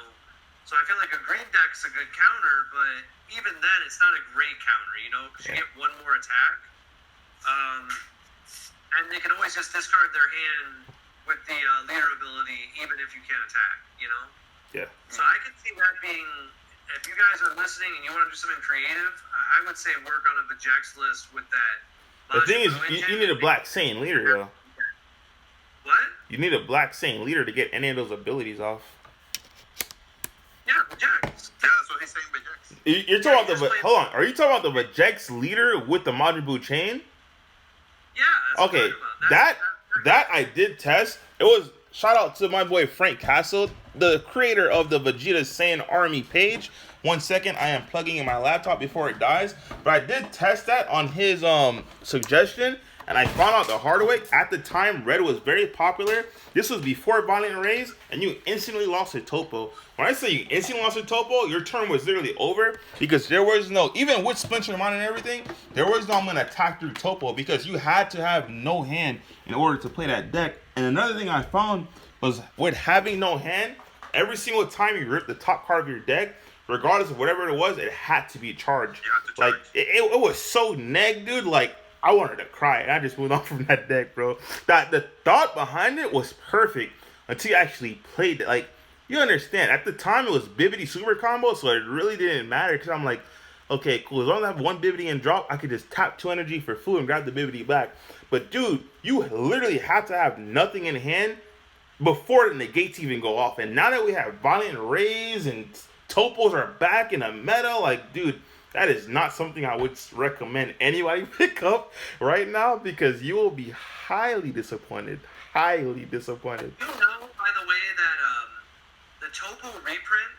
so I feel like a green deck's a good counter, but even then, it's not a great counter, you know, because you get one more attack. And they can always just discard their hand with the leader ability, even if you can't attack, you know? Yeah. So I could see that being, if you guys are listening and you want to do something creative, I would say work on a Vegeks list with that. The thing is, you need a Black Saiyan leader, though. What? You need a Black Saiyan leader to get any of those abilities off. Yeah, Vegeks. Yeah, that's what he's saying, Vegeks. You're talking about the, hold on, are you talking about the Vegeks leader with the Majin Buu chain? Yeah, that's okay, what I'm talking about. that I did test. It was shout out to my boy Frank Castle, the creator of the Vegeta Saiyan Army page. 1 second, I am plugging in my laptop before it dies. But I did test that on his suggestion, and I found out the hard way. At the time, Red was very popular. This was before Violent Rays, and you instantly lost a topo. When I say you instantly lost a topo, your turn was literally over, because there was no, even with Splinter Mine and everything, there was no I'm going to attack through topo, because you had to have no hand in order to play that deck. And another thing I found was with having no hand, every single time you ripped the top card of your deck, regardless of whatever it was, it had to be charged. Like, it was so neg, dude. Like, I wanted to cry, and I just moved on from that deck, bro. That the thought behind it was perfect until you actually played it. Like, you understand, at the time it was Bibbidi Super combo, so it really didn't matter, because I'm like, Okay, cool. As long as I have one Bibbidi and drop, I could just tap 2 energy for food and grab the Bibbidi back. But dude, you literally have to have nothing in hand before the negates even go off. And now that we have Violent Rays and Topos are back in the meta, like, dude, that is not something I would recommend anybody pick up right now because you will be highly disappointed. Highly disappointed. You know, by the way, that the Topo reprint,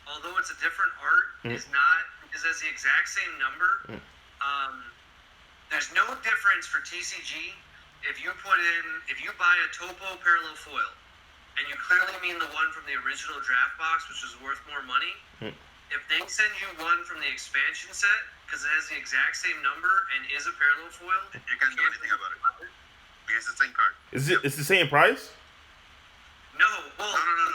although it's a different art, is has the exact same number. There's no difference for TCG if you buy a Topo parallel foil, and you clearly mean the one from the original draft box, which is worth more money. If they send you one from the expansion set, because it has the exact same number and is a parallel foil, You can't do anything about it. Because it's the same card. It's the same price? No, well, No.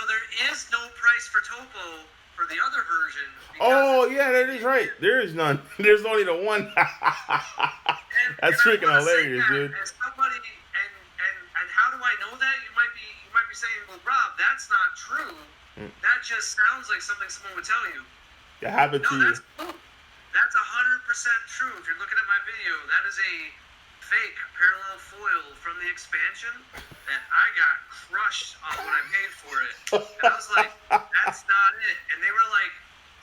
there is no price for Topo for the other version. Oh yeah, that is right. There is none. There's only the one. That's freaking hilarious, dude. And somebody and how do I know that? You might be saying, well, Rob, that's not true. That just sounds like something someone would tell you. That happened to you. That's true. That's 100% true. If you're looking at my video, that is a fake parallel foil from the expansion that I got crushed on when I paid for it. And I was like, that's not it. And they were like,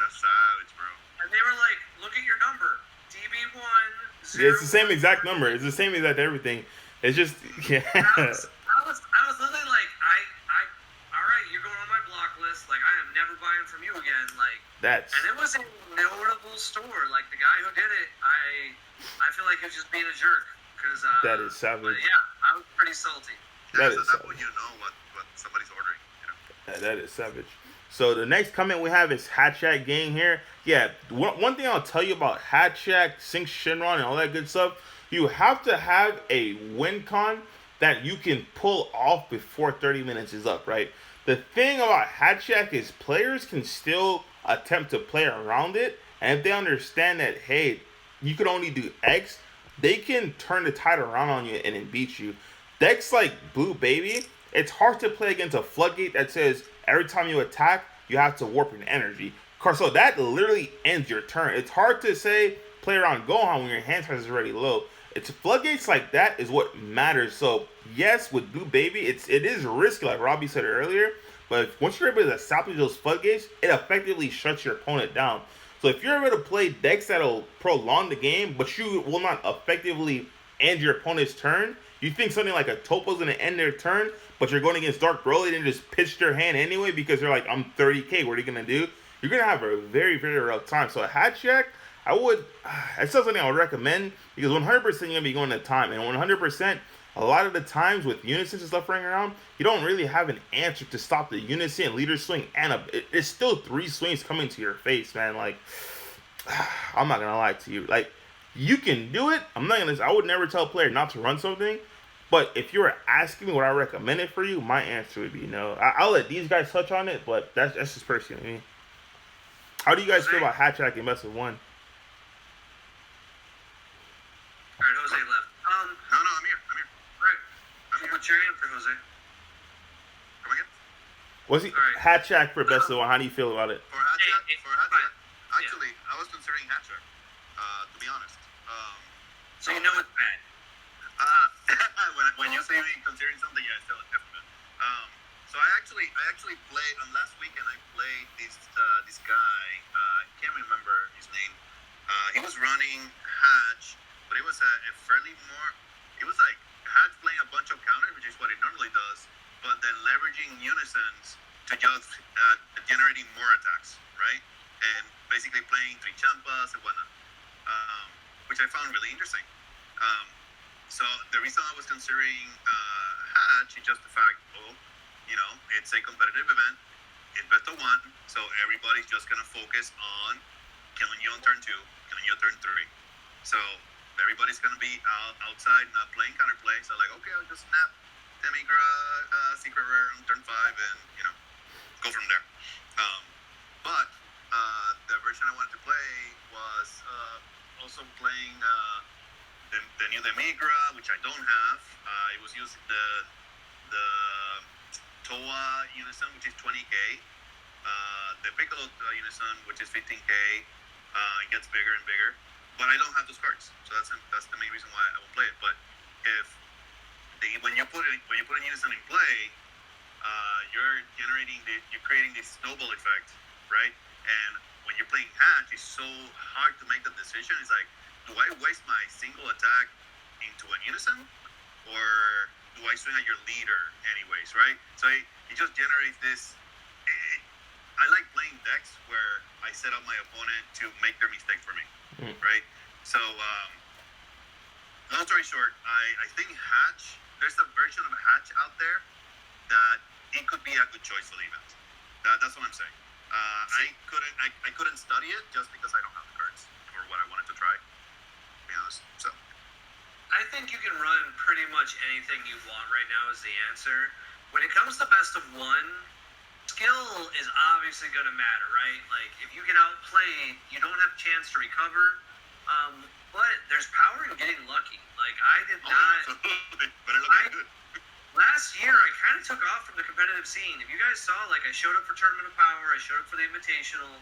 That's savage, bro. and they were like, look at your number. DB1, Yeah, it's the same exact number. It's the same exact everything. It's just yeah. I was literally like, all right, you're going on my block list. Like, I am never buying from you again. Like, That's and it was a notable store. Like, the guy who did it, I feel like he was just being a jerk. Cause, that is savage. But yeah, I was pretty salty. That So is that savage. way you know what somebody's ordering. You know? That is savage. So the next comment we have is Hatchak Gang here. Yeah, one thing I'll tell you about Hatchak, Sync Shinron, and all that good stuff, you have to have a win con that you can pull off before 30 minutes is up, right? The thing about Hatchak is players can still attempt to play around it, and if they understand that, hey, you could only do X, they can turn the tide around on you and then beat you. Decks like Blue Baby, it's hard to play against a floodgate that says every time you attack, you have to warp an energy. So that literally ends your turn. It's hard to say play around Gohan when your hand size is already low. It's floodgates like that is what matters. So yes, with Blue Baby, it is risky, like Robbie said earlier. But once you're able to salvage those floodgates, it effectively shuts your opponent down. So if you're able to play decks that'll prolong the game, but you will not effectively end your opponent's turn, you think something like a Topo's going to end their turn, but you're going against Dark Broly and just pitch their hand anyway because they're like, I'm 30k, what are you going to do? You're going to have a very, very rough time. So a Hatchak, that's something I would recommend because 100% you're going to be going to time. And 100%, a lot of the times with Unison and stuff running around, you don't really have an answer to stop the Unison, Leader Swing, and it's still 3 swings coming to your face, man. Like, I'm not going to lie to you. Like, you can do it. I would never tell a player not to run something. But if you were asking me what I recommended for you, my answer would be no. I'll let these guys touch on it, but that's just personally me. How do you guys feel about Hatchak and Best of One? All right, Jose left. No, I'm here. Right. What's your answer, Jose? Come again? What's he? All right. Hatchak for Best of One. How do you feel about it? For Hatchak, fine. actually, I was considering Hatchak, to be honest. So you know it's bad. When you say me considering something, yeah, it's still definite. So I actually played on last weekend. I played this guy. I can't remember his name. He was running Hatch, but it was a fairly more. It was like Hatch playing a bunch of counters, which is what it normally does, but then leveraging unisons to just generating more attacks, right? And basically playing 3 champas and whatnot, which I found really interesting. So the reason I was considering Hatch is just the fact, it's a competitive event. It's best of one, so everybody's just gonna focus on killing you on turn 2, killing you on turn 3. So everybody's gonna be outside, not playing counterplay. So like, okay, I'll just snap Demigra, Secret Rare on turn 5, and go from there. But the version I wanted to play was also playing the new Demigra, which I don't have. It was using the Toa Unison, which is 20k. The Piccolo Unison, which is 15k. It gets bigger and bigger, but I don't have those cards, so that's the main reason why I won't play it. But if when you put a unison in play, you're creating this snowball effect, right? And when you're playing hatch, it's so hard to make the decision. It's like, do I waste my single attack into an unison, or do I swing at your leader anyways, right? So it just generates this. I like playing decks where I set up my opponent to make their mistake for me, right? So, long story short, I think hatch. There's a version of a hatch out there that it could be a good choice for the event. That's what I'm saying. I couldn't study it just because I don't have the cards for what I wanted to try. To be honest, so. I think you can run pretty much anything you want right now is the answer. When it comes to best of one, skill is obviously going to matter, right? Like, if you get outplayed, you don't have a chance to recover. But there's power in getting lucky. Like, I did not... Absolutely. Better look good. Last year, I kind of took off from the competitive scene. If you guys saw, like, I showed up for Tournament of Power, I showed up for the Invitational,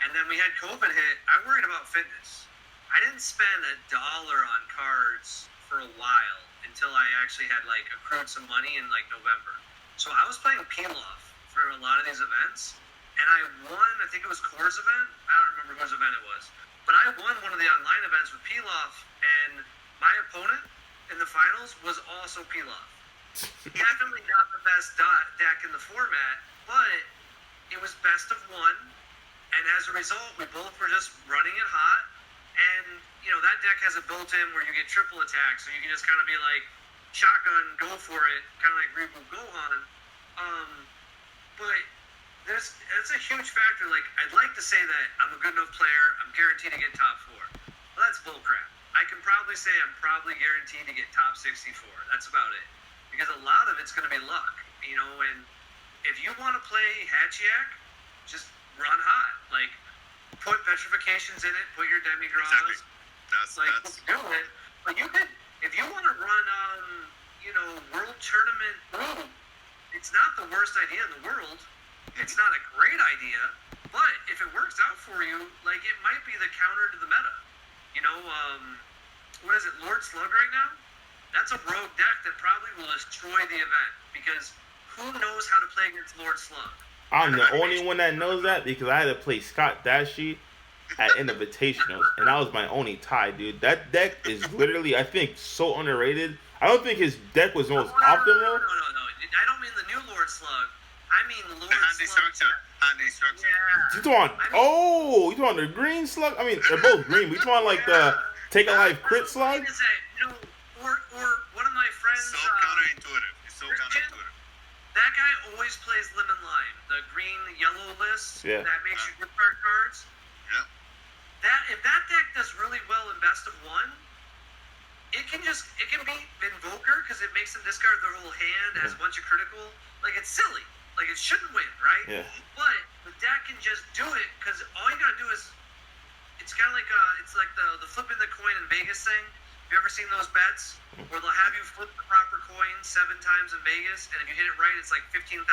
and then we had COVID hit. I worried about fitness. I didn't spend $1 on cards for a while until I actually had, like, accrued some money in, like, November. So I was playing peel-off for a lot of these events, and I won, I think it was Core's event. I don't remember whose event it was. But I won one of the online events with peel-off, and my opponent in the finals was also peel-off. Definitely not the best deck in the format, but it was best of one, and as a result, we both were just running it hot, and, you know, that deck has a built-in where you get triple attack, so you can just kind of be like, shotgun, go for it, kind of like Reboot Gohan. But that's a huge factor. Like, I'd like to say that I'm a good enough player, I'm guaranteed to get top 4. Well, that's bullcrap. I can probably say I'm probably guaranteed to get top 64. That's about it. Because a lot of it's going to be luck, you know, and if you want to play Hatchiak, just run hot. Like, put petrifications in it, put your demigraws. Exactly. That's do it. But you could, if you want to run, you know, World Tournament Blue, it's not the worst idea in the world. It's not a great idea, but if it works out for you, like, it might be the counter to the meta. You know, what is it, Lord Slug right now? That's a rogue deck that probably will destroy the event, because who knows how to play against Lord Slug? I'm the only one that knows that because I had to play Scott Dashy at Invitationals, and that was my only tie, dude. That deck is literally, I think, so underrated. I don't think his deck was the most optimal. No. I don't mean the new Lord Slug. I mean Lord Slug. Destruction. Yeah. You talking the green slug? I mean, they're both green. We talking like the Take a Life crit slug? Is that, you know, or one of my friends. So counterintuitive. It's so counterintuitive. That guy always plays Lemon Lime, the green-yellow list that makes you gift card cards. Yeah. If that deck does really well in best of one, it can beat Invoker because it makes them discard their whole hand, has a bunch of critical. Like, it's silly. Like, it shouldn't win, right? Yeah. But the deck can just do it because all you gotta do is, it's kind of like the flipping the coin in Vegas thing. Have you ever seen those bets where they'll have you flip the proper coin 7 times in Vegas, and if you hit it right, it's like $15,000?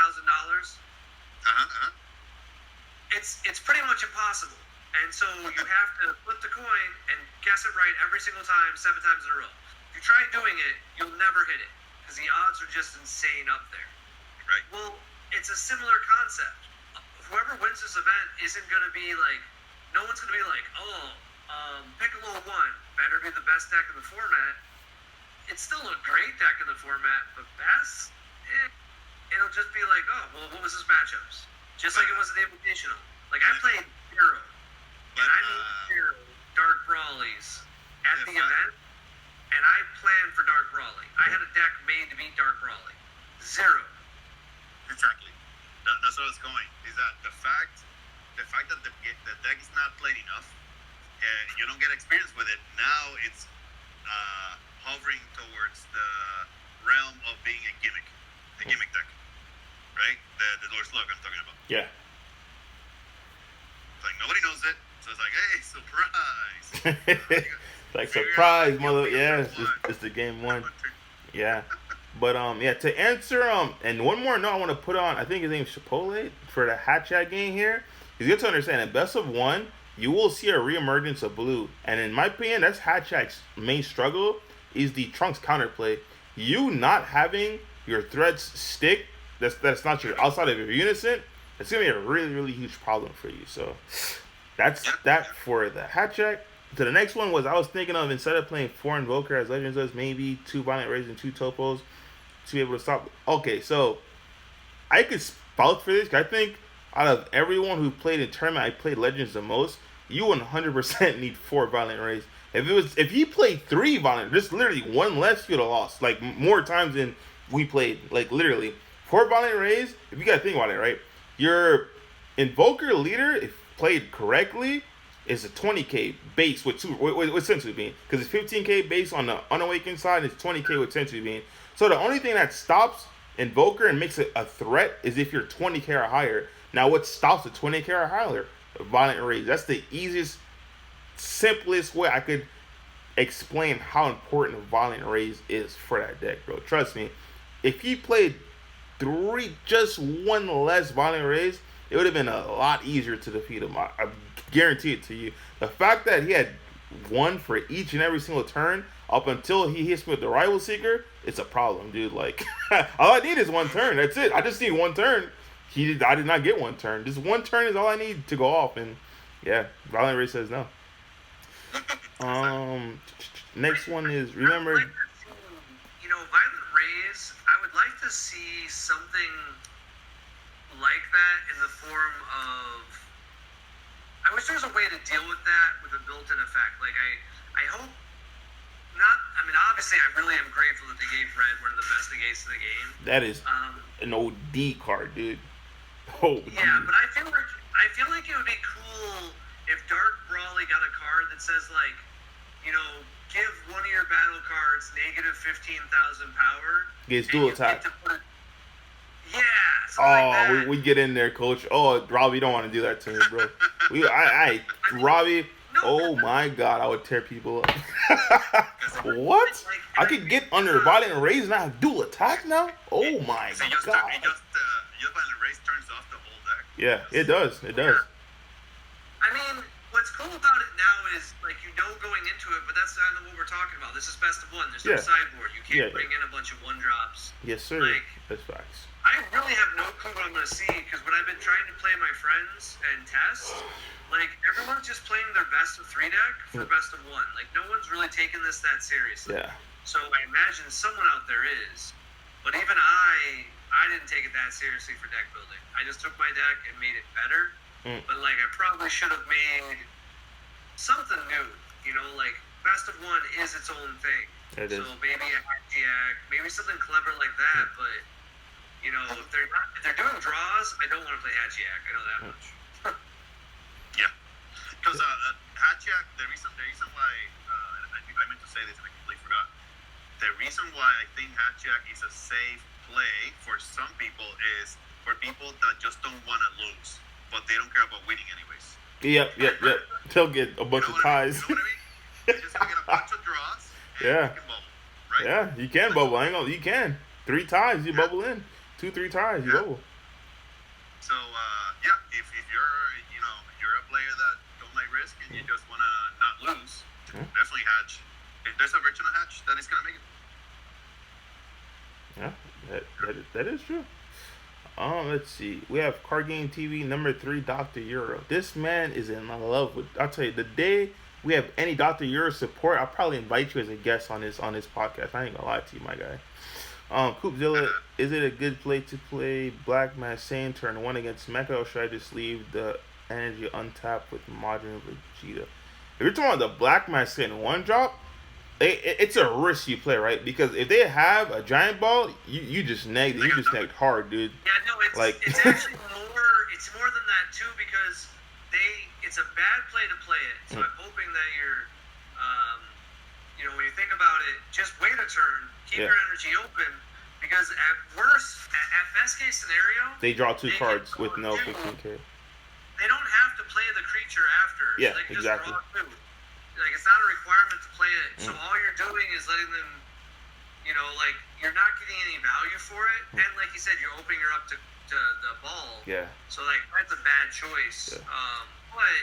It's pretty much impossible, and so you have to flip the coin and guess it right every single time, 7 times in a row. If you try doing it, you'll never hit it because the odds are just insane up there. Right. Well, it's a similar concept. Whoever wins this event isn't going to be like, no one's going to be like, Piccolo won, better be the best deck in the format. It's still a great deck in the format, but best, it'll just be like, oh, well, what was his matchups? Just like it was in the Invitational. Like, I played Zero, and I made Zero Dark Brawlies at the event, and I planned for Dark Brawly. I had a deck made to beat Dark Brawly. Zero. Exactly. That's what I was going. Is that the fact that the deck is not played enough, and you don't get experience with it. Now it's hovering towards the realm of being a gimmick deck, right? The Lord Slug I'm talking about. Yeah. It's like nobody knows it, so it's like, hey, surprise! Like, surprise, mother. Yeah, it's the game one. Yeah. But to answer and one more note I want to put on, I think his name's Chipotle for the Hat Chat game here. Because you have to understand, in best of one, you will see a reemergence of blue. And in my opinion, that's Hatchak's main struggle is the Trunks counterplay. You not having your threats stick, that's not your outside of your unison, it's gonna be a really, really huge problem for you. So that's that for the Hatchak. So the next one was I was thinking of instead of playing 4 Invoker as Legends does, maybe 2 Violent Rays and 2 Topos to be able to stop. Okay, so I could spout for this. 'Cause I think out of everyone who played in tournament, I played Legends the most. You 100% need 4 Violent Rays. If he played 3 Violent, just literally one less, you'd have lost. Like more times than we played. Like literally 4 Violent Rays. If you gotta think about it, right? Your Invoker leader, if played correctly, is a 20k base with Sensu Bean. Because it's 15k base on the Unawakened side, and it's 20k with Sensu Bean. So the only thing that stops Invoker and makes it a threat is if you're 20k or higher. Now what stops a 20k or higher? Violent Rays. That's the easiest, simplest way I could explain how important Violent Rays is for that deck, bro. Trust me. If he played 3, just 1 less Violent Rays, it would have been a lot easier to defeat him. I guarantee it to you. The fact that he had 1 for each and every single turn up until he hits me with the Rival Seeker, it's a problem, dude. Like, all I need is 1 turn. That's it. I just need 1 turn. I did not get 1 turn. Just 1 turn is all I need to go off. And yeah, Violent Ray says no. Next one is remember. Violent Rays. I would like to see something like that in the form of. I wish there was a way to deal with that with a built-in effect. Like I hope not. I mean, obviously, I really am grateful that they gave Red one of the best negates in the game. That is an OD card, dude. Oh. Yeah, but I feel like it would be cool if Dark Brawly got a card that says like, give one of your battle cards negative 15,000 power. Gets dual attack. Yeah. Like we get in there, coach. Oh, Robbie, you don't want to do that to me, bro. Robbie. Oh my God, I would tear people up. What? I could get under Violent Rays and I have dual attack now? Oh my God. Violent Rays turns off the whole deck. Yeah, it does. It does. I mean, what's cool about it now is, like, going into it, but that's kind of what we're talking about. This is best of 1. There's no sideboard. You can't bring in a bunch of 1-drops. Yes, sir. Like, that's facts. I really have no clue what I'm going to see, because when I've been trying to play my friends and test, like, everyone's just playing their best of 3 deck for best of 1. Like, no one's really taking this that seriously. Yeah. So I imagine someone out there is. But even I didn't take it that seriously for deck building. I just took my deck and made it better. But, like, I probably should have made something new. Like, best of 1 is its own thing. It is. So maybe a Hatchiak, maybe something clever like that. But, if they're doing draws, I don't want to play Hatchiak. I know that much. Yeah. Because Hatchiak, the reason why, I meant to say this and I completely forgot. The reason why I think Hatchiak is a safe play for some people is for people that just don't want to lose, but they don't care about winning anyways. Yep. They'll get a bunch of ties. You know what I mean? You're just going to get a bunch of draws and you can bubble, right? Yeah, you can bubble. You can. 3 ties, you bubble in. 2-3 ties, you bubble. So, if you're a player that don't like risk and you just want to not lose, definitely Hatch. If there's a version of Hatch, then it's going to make it. Yeah, that is true. Let's see. We have Card Game TV number 3, Dr. Euro. This man is in love with. I'll tell you, the day we have any Dr. Euro support, I'll probably invite you as a guest on this podcast. I ain't gonna lie to you, my guy. Coopzilla, is it a good play to play Black Mass Saiyan turn 1 against Mecha, or should I just leave the energy untapped with Modern Vegeta? If you're talking about the Black Mass Saiyan 1-drop, it's a risk you play, right? Because if they have a Giant Ball, you just negged it. You just negged hard, dude. Yeah, no, it's actually more than that too, because it's a bad play to play it. So I'm hoping that you're, when you think about it, just wait a turn, keep your energy open, because at best case scenario, they draw 2 cards with no 15k. They don't have to play the creature after. Yeah, they can exactly. Just draw 2. Like, it's not a requirement to play it. So all you're doing is letting them, you're not getting any value for it. And like you said, you're opening her up to the ball. Yeah. So, like, that's a bad choice. Yeah. But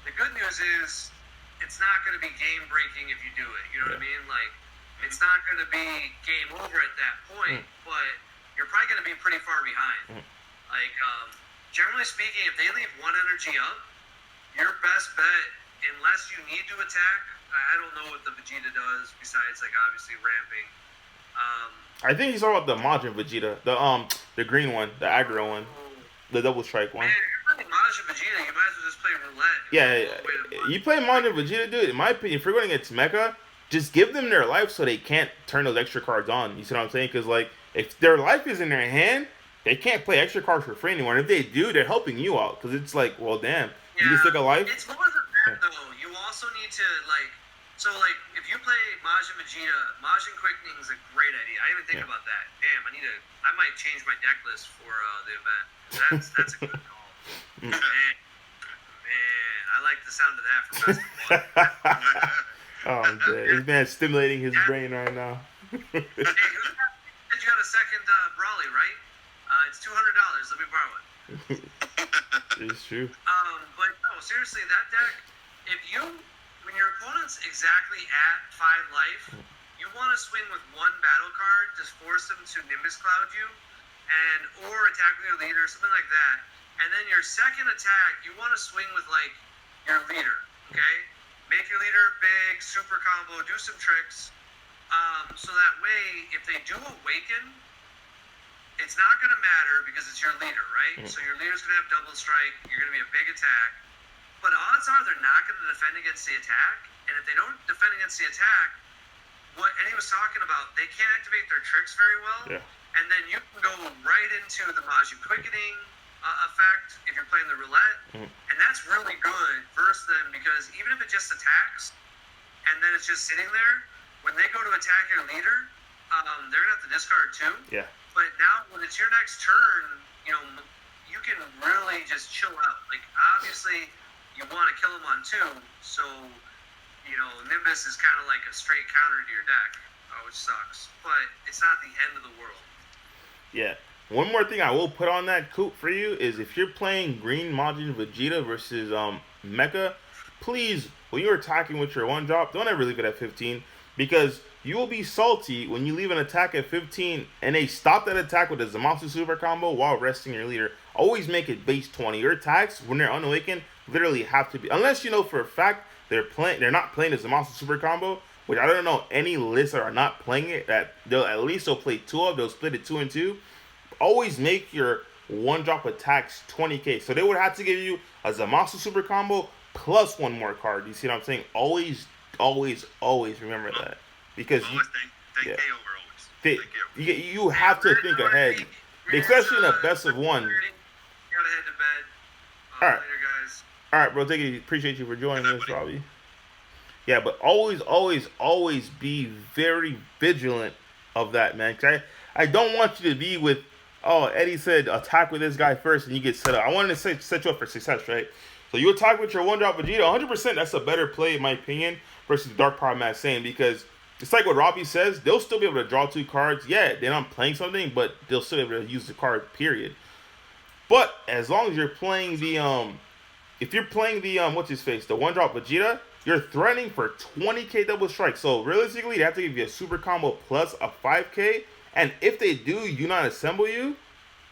The good news is it's not going to be game breaking if you do it. You know what I mean? Like, it's not going to be game over at that point, but you're probably going to be pretty far behind. Like, generally speaking, if they leave one energy up, your best bet, unless you need to attack, I don't know what the Vegeta does besides, like, obviously ramping. I think he's talking about the Majin Vegeta, the green one, the aggro one, the double strike one. Man, if you're playing Majin Vegeta, you might as well just play roulette. Yeah, you play Majin Vegeta, dude. In my opinion, if you're going against Mecha, just give them their life so they can't turn those extra cards on. You see what I'm saying? Because like, if their life is in their hand, they can't play extra cards for free anymore. And if they do, they're helping you out. Because it's like, well, damn, you just took a life. It's more than that, though. You also need to like. So, like, if you play Majin Vegeta, Majin Quickening is a great idea. I didn't even think about that. Damn, I might change my deck list for the event. That's a good call. Man, I like the sound of that for Best of One. Oh, man. This man's stimulating his brain right now. Hey, you got a second Brawly, right? It's $200. Let me borrow it. It's true. But no, seriously, that deck, when your opponent's exactly at 5 life, you want to swing with one battle card, just force them to Nimbus Cloud you, or attack with your leader, something like that. And then your second attack, you want to swing with like your leader, okay? Make your leader big, super combo, do some tricks. So that way, if they do awaken, it's not going to matter because it's your leader, right? So your leader's going to have double strike, you're going to be a big attack. But odds are they're not going to defend against the attack. And if they don't defend against the attack, what Eddie was talking about, they can't activate their tricks very well. Yeah. And then you can go right into the Majin Quickening effect if you're playing the roulette. And that's really good versus them because even if it just attacks and then it's just sitting there, when they go to attack your leader, they're going to have to discard too. Yeah. But now when it's your next turn, you can really just chill out. Like, obviously, you want to kill them on 2, so, Nimbus is kind of like a straight counter to your deck, which sucks. But it's not the end of the world. Yeah. One more thing I will put on that Coop for you is if you're playing Green Majin Vegeta versus Mecha, please, when you're attacking with your 1-drop, don't ever leave it at 15 because you will be salty when you leave an attack at 15 and they stop that attack with a Zamasu Super Combo while resting your leader. Always make it base 20. Your attacks, when they're unawakened, literally have to be, unless you know for a fact they're not playing the Zamasu Super Combo, which I don't know any lists that are not playing it, that they'll at least play 2 of, they'll split it 2 and 2. Always make your 1-drop attacks 20k. So they would have to give you a Zamasu Super Combo plus 1 more card. You see what I'm saying? Always remember that. Because always think over always. You have to think ahead. Especially in a best of 1. Gotta head to bed. All right. Later, guys. All right, bro. Thank you. Appreciate you for joining us, Robbie. Yeah, but always be very vigilant of that, man. 'Cause I don't want you to be with, Eddie said attack with this guy first and you get set up. I wanted to set you up for success, right? So you attack with your 1-drop Vegeta, 100%. That's a better play, in my opinion, versus Dark Power Matt saying, because it's like what Robbie says. They'll still be able to draw 2 cards. Yeah, they're not playing something, but they'll still be able to use the card, period. But as long as you're playing the, if you're playing the, what's his face, the 1-drop Vegeta, you're threatening for 20k double strike. So realistically, they have to give you a super combo plus a 5k. And if they do not assemble you,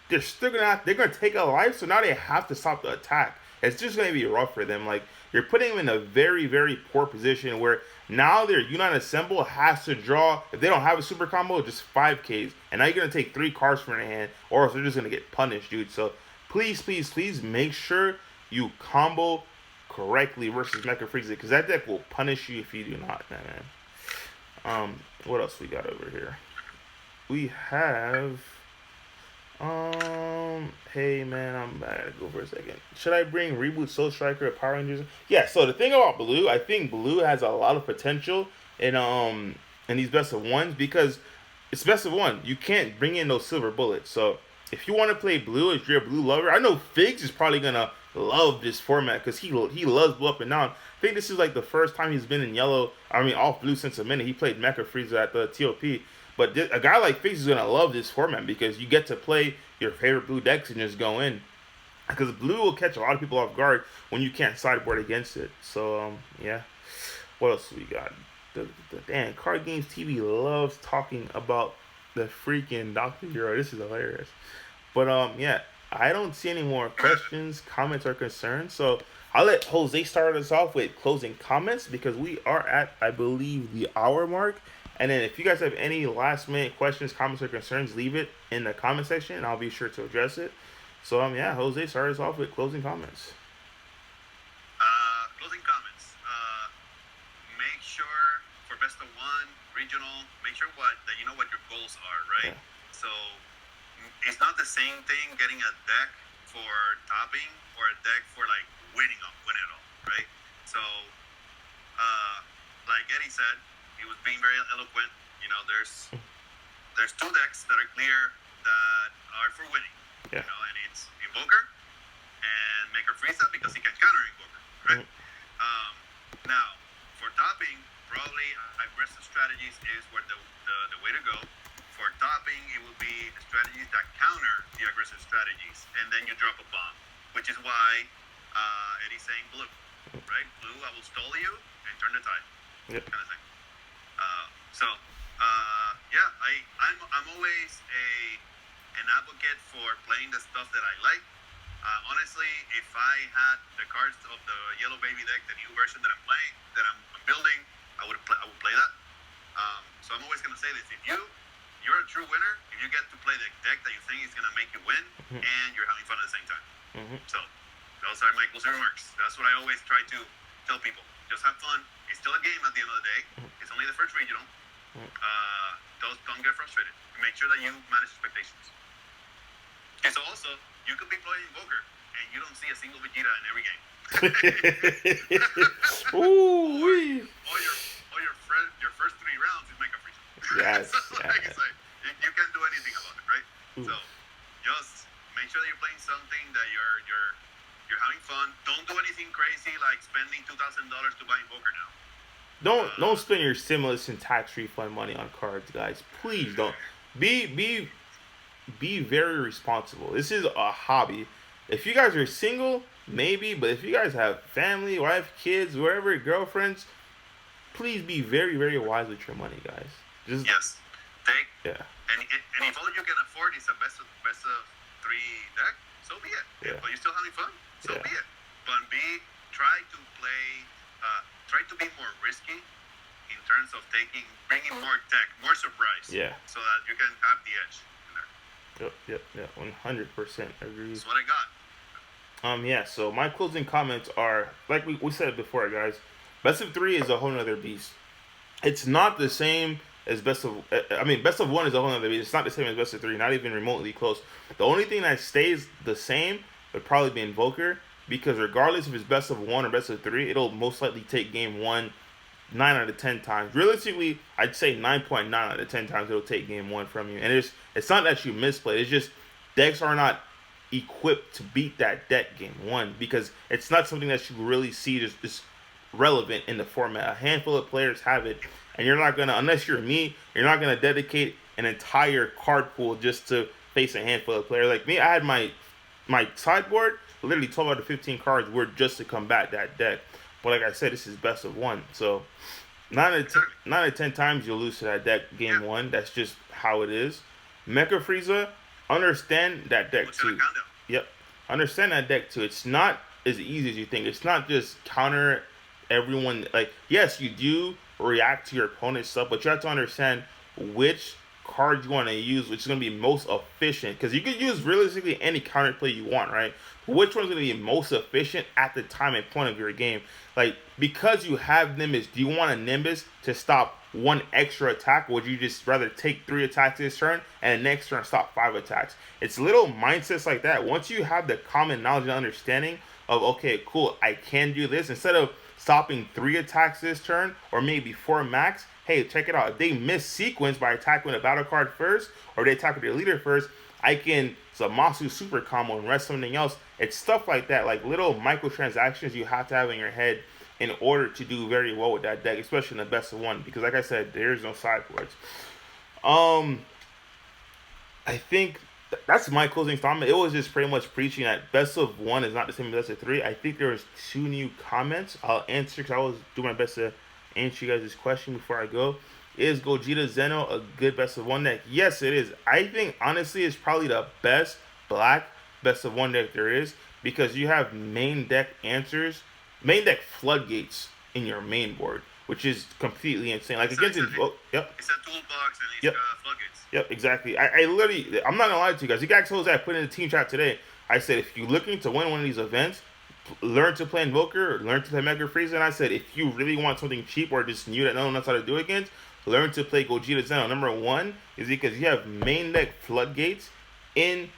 they're gonna take a life. So now they have to stop the attack. It's just gonna be rough for them. Like, you're putting them in a very, very poor position where now their Unite Assemble has to draw, if they don't have a super combo, just 5Ks. And now you're going to take 3 cards from their hand, or else they're just going to get punished, dude. So please make sure you combo correctly versus Mecha Frieza, because that deck will punish you if you do not, man. What else we got over here? We have... hey man, I gotta go for a second. Should I bring Reboot Soul Striker at Power Rangers? Yeah, so the thing about Blue, I think Blue has a lot of potential in these best of ones, because it's best of one. You can't bring in those silver bullets. So if you want to play Blue, if you're a Blue lover, I know Figs is probably gonna love this format because he loves Blue up and down. I think this is like the first time he's been in yellow. I mean, off Blue since a minute. He played Mecha Frieza at the TOP. But a guy like Figs is going to love this format because you get to play your favorite Blue decks and just go in. because blue will catch a lot of people off guard when you can't sideboard against it. So yeah. What else we got? The damn Card Games TV loves talking about the freaking Doctor Hero. This is hilarious. But yeah, I don't see any more questions, comments, or concerns. So I'll let Jose start us off with closing comments because we are at, I believe, the hour mark. And then if you guys have any last minute questions, comments, or concerns, leave it in the comment section, and I'll be sure to address it. So yeah, Jose, start us off with closing comments. Closing comments. Make sure for best of one regional, make sure that you know what your goals are, right? Yeah. So it's not the same thing getting a deck for topping or a deck for like winning it all, right? So like Eddie said, he was being very eloquent. You know, there's two decks that are clear that are for winning. Yeah. You know, and it's Invoker and Maker Frieza because he can counter Invoker, right? Now, for topping, probably aggressive strategies is where the way to go. For topping, it will be strategies that counter the aggressive strategies, and then you drop a bomb, which is why Eddie's saying blue, right? Blue, I will stall you and turn the tide, Yep. kind of thing. Yeah, I'm always an advocate for playing the stuff that I like. Honestly, if I had the cards of the Yellow Baby deck, the new version that I'm playing, that I'm building, I would play that. So I'm always gonna say this: if you're a true winner, if you get to play the deck that you think is gonna make you win, and you're having fun at the same time. So those are my closing remarks. That's what I always try to tell people: just have fun. It's still a game at the end of the day. It's only the first regional. Don't get frustrated. Make sure that you manage expectations. And so also, you could be playing Invoker, and you don't see a single Vegeta in every game. Ooh wee. Your first 3 rounds is Mega Frieza. Yes. So, like I say, you can't do anything about it, right? So just make sure that you're playing something that you're having fun. Don't do anything crazy like spending $2,000 to buy Invoker now. Don't spend your stimulus and tax refund money on cards, guys. Please don't. Be very responsible. This is a hobby. If you guys are single, maybe, but if you guys have family, wife, kids, whatever, girlfriends, please be very, very wise with your money, guys. Just Yes. yeah. And if all you can afford is a best of 3 deck, so be it. Yeah. But you're still having fun, so Yeah. be it. But try to play, try to be more risky in terms of bringing more tech, more surprise. Yeah. So that you can have the edge in there. Yep. 100% agree. That's what I got. Yeah, so my closing comments are, like we said before, guys, best of 3 is a whole nother beast. It's not the same as best of 1 is a whole nother beast. It's not the same as best of 3, not even remotely close. The only thing that stays the same would probably be Invoker, because regardless if it's best of 1 or best of 3, it'll most likely take game 1 9 out of 10 times. Realistically, I'd say 9.9 out of 10 times it'll take game 1 from you. And it's not that you misplayed. It's just decks are not equipped to beat that deck game 1, because it's not something that you really see just relevant in the format. A handful of players have it, and you're not gonna, unless you're me, you're not gonna dedicate an entire card pool just to face a handful of players. Like me, I had my sideboard, literally 12 out of 15 cards were just to combat that deck. But like I said, this is best of 1, so 9 out of 10 times you'll lose to that deck game 1. That's just how it is. Mecha Frieza, understand that deck too. Yep, understand that deck too. It's not as easy as you think. It's not just counter everyone. Like, yes, you do react to your opponent's stuff, but you have to understand which card you want to use, which is going to be most efficient. Because you could use realistically any counterplay you want, right? But which one's going to be most efficient at the time and point of your game? Like, because you have Nimbus, do you want a Nimbus to stop 1 extra attack, or would you just rather take 3 attacks this turn and the next turn stop 5 attacks? It's little mindsets like that. Once you have the common knowledge and understanding of, okay, cool, I can do this, instead of stopping 3 attacks this turn or maybe 4 max, hey, check it out. If they miss sequence by attacking with a battle card first, or they attack with their leader first, I can Zamasu super combo and rest something else. It's stuff like that, like little microtransactions you have to have in your head in order to do very well with that deck, especially in the best of 1, because like I said, there's no sideboards. I think that's my closing statement. It was just pretty much preaching that best of one is not the same as best of three. I think there was two new comments. I'll answer because I was doing my best to answer you guys' question before I go. Is Gogeta Zeno a good best of one deck? Yes, it is. I think honestly it's probably the best black best of one deck there is because you have main deck answers, main deck floodgates in your main board, which is completely insane. Like against yep. It's a toolbox and it's Yep. got floodgates. Yep, exactly. I literally, I'm not gonna lie to you guys. You guys told I put in the team chat today. I said if you're looking to win one of these events, learn to play Invoker, learn to play Mega Freeze. And I said if you really want something cheap or just new that no one knows how to do against, learn to play Gogeta Zeno. Number one is because you have main deck floodgates in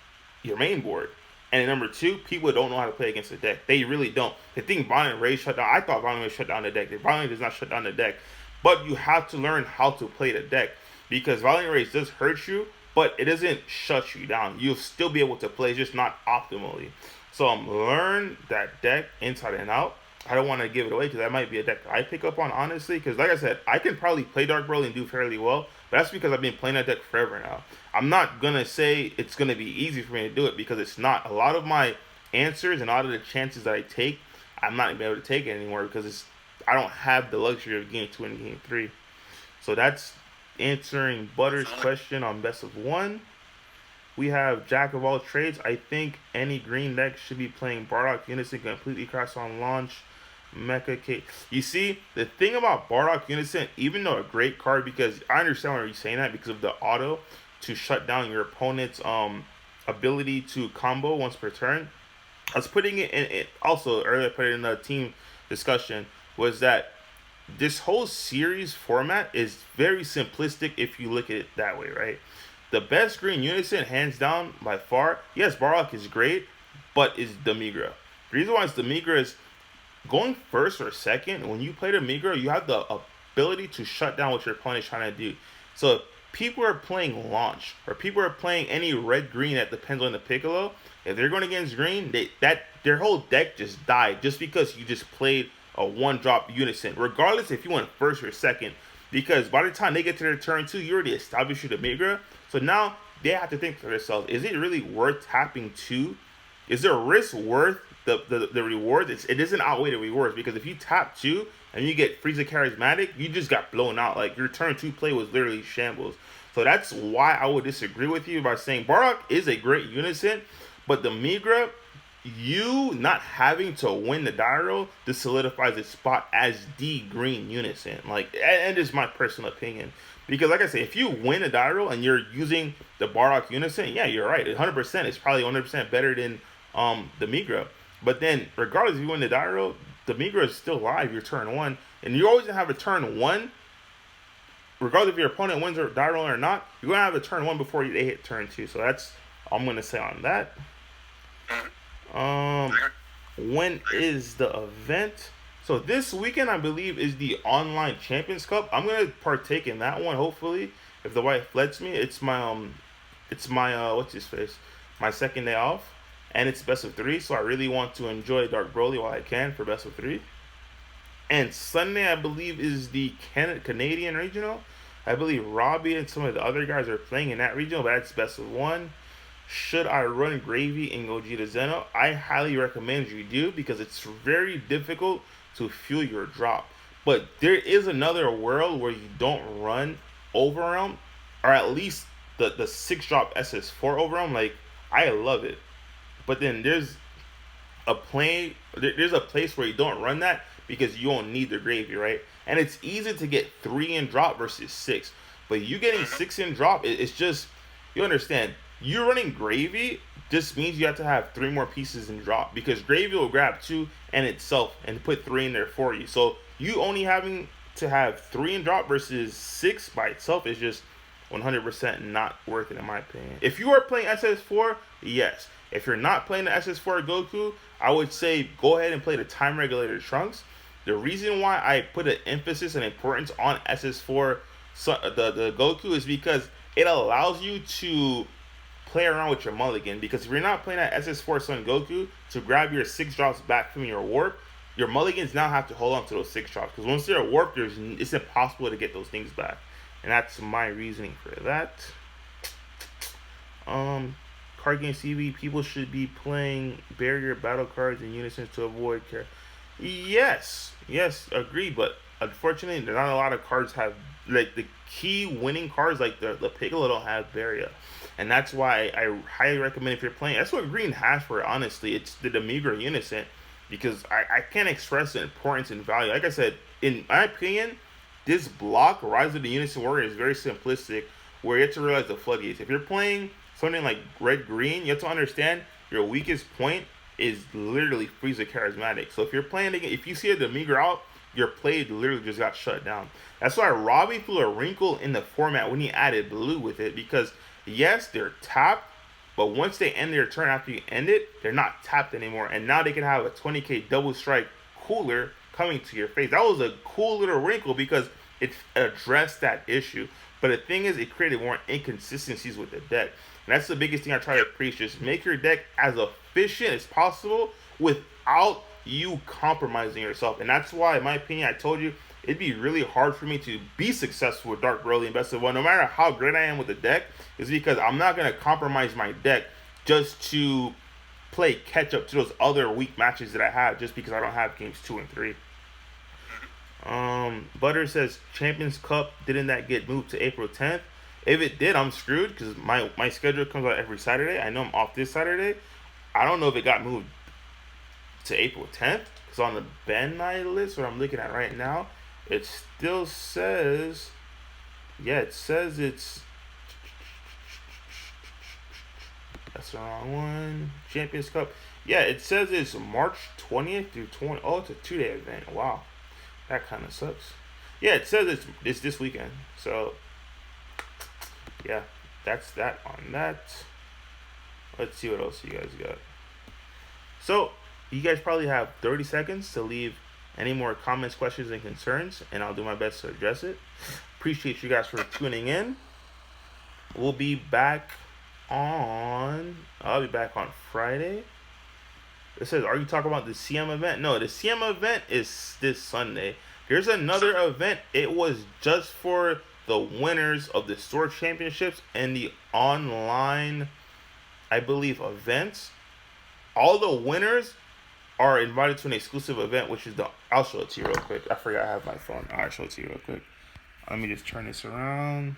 your main board. And number two, people don't know how to play against the deck. They really don't. They think Violent Rage shut down. I thought Violent Rage shut down the deck. Violent does not shut down the deck. But you have to learn how to play the deck. Because Violent Rage does hurt you, but it doesn't shut you down. You'll still be able to play, just not optimally. So learn that deck inside and out. I don't want to give it away because that might be a deck I pick up on, honestly. Because like I said, I can probably play Dark Broly and do fairly well. But that's because I've been playing that deck forever now. I'm not going to say it's going to be easy for me to do it because it's not. A lot of my answers and a lot of the chances that I take, I'm not going to be able to take it anymore because I don't have the luxury of game 2 and game 3. So that's answering Butter's question on best of one. We have Jack of all trades. I think any green deck should be playing Bardock Unison completely crash on launch. Mecha K. You see, the thing about Bardock Unison, even though a great card, because I understand why you're saying that because of the auto to shut down your opponent's ability to combo once per turn. I was putting it in it also earlier, put it in the team discussion, was that this whole series format is very simplistic if you look at it that way, right? The best green unison, hands down, by far, yes, Bardock is great, but is Demigra. The reason why it's Demigra is going first or second, when you play Demigra, you have the ability to shut down what your opponent is trying to do. So if people are playing launch, or people are playing any red-green that depends on the Piccolo, if they're going against green, their whole deck just died just because you just played a one-drop unison, regardless if you went first or second, because by the time they get to their turn 2, you already established your Demigra. So now they have to think to themselves, is it really worth tapping 2? Is there a risk worth the reward? It doesn't outweigh the rewards, because if you tap 2 and you get Frieza Charismatic, you just got blown out. Like, your turn 2 play was literally shambles. So that's why I would disagree with you by saying Bardock is a great unison, but the Migra, you not having to win the Dairo, this solidifies its spot as the green unison. Like, and it's my personal opinion. Because like I say, if you win a Dairo and you're using the Bardock unison, yeah, you're right. 100%. It's probably 100% better than the Migra. But then, regardless if you win the Dairo, the Migra is still live your turn 1. And you're always going to have a turn 1. Regardless if your opponent wins or Dairo or not, you're going to have a turn 1 before they hit turn 2. So that's all I'm going to say on that. When is the event? So this weekend, I believe, is the Online Champions Cup. I'm gonna partake in that one, hopefully, if the wife lets me. It's my what's his face? My second day off, and it's best of 3. So I really want to enjoy Dark Broly while I can for best of 3. And Sunday, I believe, is the Canadian regional. I believe Robbie and some of the other guys are playing in that regional, but that's best of 1. Should I run Gravy in Gogeta Zeno? I highly recommend you do, because it's very difficult to fuel your drop. But there is another world where you don't run Overwhelm, or at least the 6-drop SS4 Overwhelm. Like, I love it. But then there's a place where you don't run that because you don't need the Gravy, right? And it's easy to get 3 in drop versus 6. But you getting 6 in drop, it's just, you understand, you running Gravy just means you have to have 3 more pieces in drop, because Gravy will grab 2 and itself and put 3 in there for you. So you only having to have 3 in drop versus 6 by itself is just 100% not worth it, in my opinion. If you are playing SS4, yes. If you're not playing the SS4 Goku, I would say go ahead and play the time regulator Trunks. The reason why I put an emphasis and importance on SS4 the Goku is because it allows you to play around with your mulligan, because if you're not playing that SS4 Son Goku to grab your 6 drops back from your warp, your mulligans now have to hold on to those 6 drops, because once they're warped, it's impossible to get those things back. And that's my reasoning for that. card game CV, people should be playing barrier battle cards in unison to avoid care. Yes, agree. But unfortunately, there's not a lot of cards have like the key winning cards like the Piccolo don't have barrier, and that's why I highly recommend if you're playing. That's what Green has for it. Honestly, it's the Demigra Unison because I can't express the importance and value. Like I said, in my opinion, this block Rise of the Unison Warrior is very simplistic, where you have to realize the floodgates. If you're playing something like red green, you have to understand your weakest point is literally Frieza Charismatic. So if you're playing again, if you see a Demigra out, your play literally just got shut down. That's why Robbie threw a wrinkle in the format when he added blue with it, because yes, they're tapped, but once they end their turn after you end it, they're not tapped anymore, and now they can have a 20k double strike cooler coming to your face. That was a cool little wrinkle because it addressed that issue. But the thing is, it created more inconsistencies with the deck. And that's the biggest thing I try to preach. Just make your deck as efficient as possible without you compromising yourself. And that's why, in my opinion, I told you, it'd be really hard for me to be successful with Dark Broly and Best of One. No matter how great I am with the deck, is because I'm not going to compromise my deck just to play catch up to those other weak matches that I have just because I don't have games 2 and 3. Butter says Champions Cup, didn't that get moved to April 10th? If it did, I'm screwed because my schedule comes out every Saturday. I know I'm off this Saturday. I don't know if it got moved to April 10th because on the Ben Night list, what I'm looking at right now, it still says, it says it's, that's the wrong one. Champions Cup. Yeah, it says it's March 20th through 20. Oh, it's a 2-day event. Wow. That kind of sucks. Yeah, it says it's this weekend. So, yeah, that's that on that. Let's see what else you guys got. So, you guys probably have 30 seconds to leave any more comments, questions, and concerns, and I'll do my best to address it. Appreciate you guys for tuning in. I'll be back on Friday. It says, are you talking about the CM event? No, the CM event is this Sunday. Here's another event. It was just for the winners of the store championships and the online, I believe, events. All the winners are invited to an exclusive event, which is I'll show it to you real quick. I forgot I have my phone. I'll show it to you real quick. Let me just turn this around.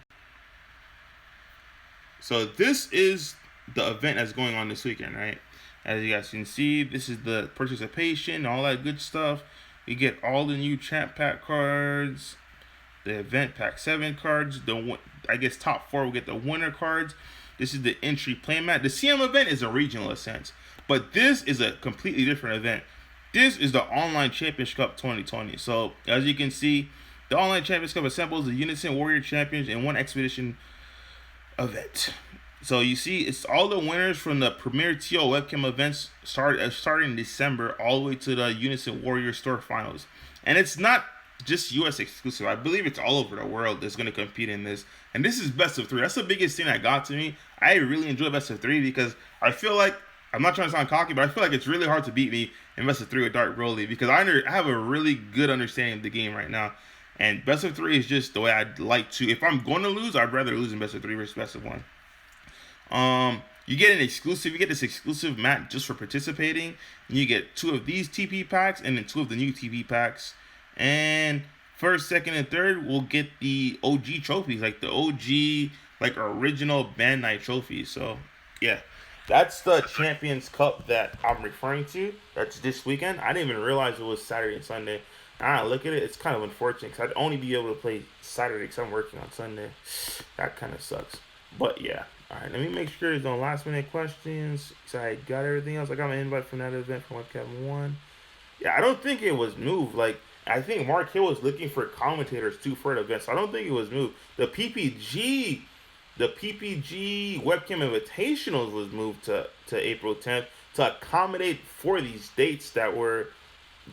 So this is the event that's going on this weekend, right? As you guys can see, this is the participation, all that good stuff. You get all the new champ pack cards, the event pack 7 cards. I guess top 4 will get the winner cards. This is the entry playmat. The CM event is a regional in a sense, but this is a completely different event. This is the Online Champions Cup 2020. So as you can see, the Online Champions Cup assembles the Unison Warrior Champions in one expedition event. So you see, it's all the winners from the Premier TO webcam events starting in December all the way to the Unison Warrior Store Finals. And it's not just US exclusive. I believe it's all over the world that's going to compete in this. And this is best of 3. That's the biggest thing that got to me. I really enjoy best of 3 because I feel like, I'm not trying to sound cocky, but I feel like it's really hard to beat me in best of 3 with Dark Broly because I have a really good understanding of the game right now. And best of 3 is just the way I'd like to. If I'm going to lose, I'd rather lose in best of 3 versus best of 1. You get this exclusive mat just for participating. And you get 2 of these TP packs and then 2 of the new TP packs. And first, second, and third will get the OG trophies, like the OG, like original Bandai trophies. So, yeah. That's the Champions Cup that I'm referring to. That's this weekend. I didn't even realize it was Saturday and Sunday. Now I look at it, it's kind of unfortunate because I'd only be able to play Saturday because I'm working on Sunday. That kind of sucks. But yeah. Alright, let me make sure there's no last minute questions. So I got everything else. I got my invite from that event from Webcam 1. Yeah, I don't think it was moved. Like, I think Mark Hill was looking for commentators too for the event. So I don't think it was moved. The PPG Webcam Invitationals was moved to April 10th to accommodate for these dates that were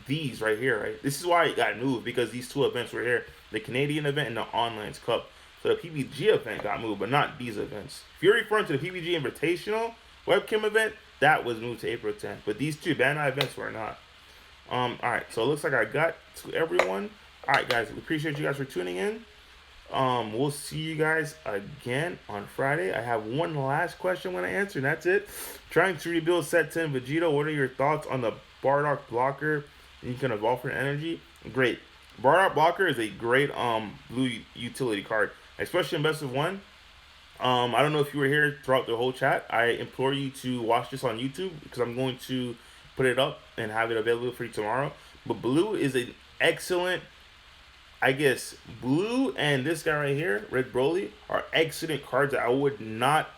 these right here, right? This is why it got moved, because these 2 events were here. The Canadian event and the Online Cup. So the PPG event got moved, but not these events. If you're referring to the PPG Invitational webcam event, that was moved to April 10th. But these 2 Bandai events were not. Alright, so it looks like I got to everyone. Alright, guys, we appreciate you guys for tuning in. We'll see you guys again on Friday. I have one last question I'm gonna answer, and that's it. Trying to rebuild set 10 Vegeta. What are your thoughts on the Bardock blocker? You can evolve for energy. Great. Bardock blocker is a great blue utility card, especially in best of one. I don't know if you were here throughout the whole chat. I implore you to watch this on YouTube because I'm going to put it up and have it available for you tomorrow. But blue is an excellent, I guess, blue and this guy right here, Red Broly, are excellent cards that I would not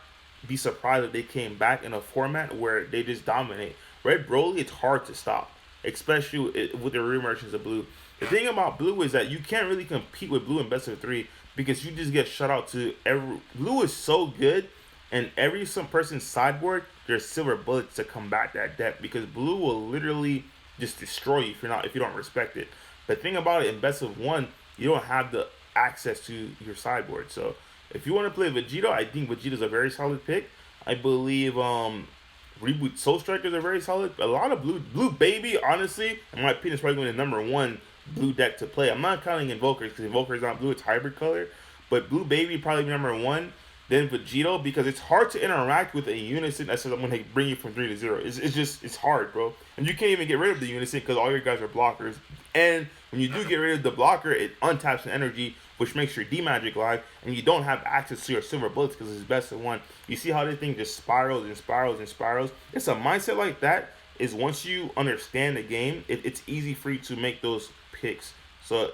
be surprised if they came back in a format where they just dominate. Red Broly, it's hard to stop, especially with the reemergence of blue. The thing about blue is that you can't really compete with blue in best of three because you just get shut out to every. Blue is so good, and every some person's sideboard, there's silver bullets to combat that deck because blue will literally just destroy you if you don't respect it. The thing about it in best of one, you don't have the access to your sideboard. So if you want to play Vegeta, I think Vegeta's a very solid pick. I believe Reboot Soul Strikers are very solid. A lot of blue baby, honestly, in my opinion, is probably going to be the number one blue deck to play. I'm not counting Invokers because Invoker is not blue; it's hybrid color. But blue baby probably number one. Then Vegito because it's hard to interact with a Unison that says I'm going to bring you from 3 to 0. It's hard, bro. And you can't even get rid of the Unison because all your guys are blockers. And when you do get rid of the blocker, it untaps an energy, which makes your D-Magic live, and you don't have access to your silver bullets because it's best of one. You see how this thing just spirals and spirals and spirals? It's a mindset like that is once you understand the game, it's easy for you to make those picks. So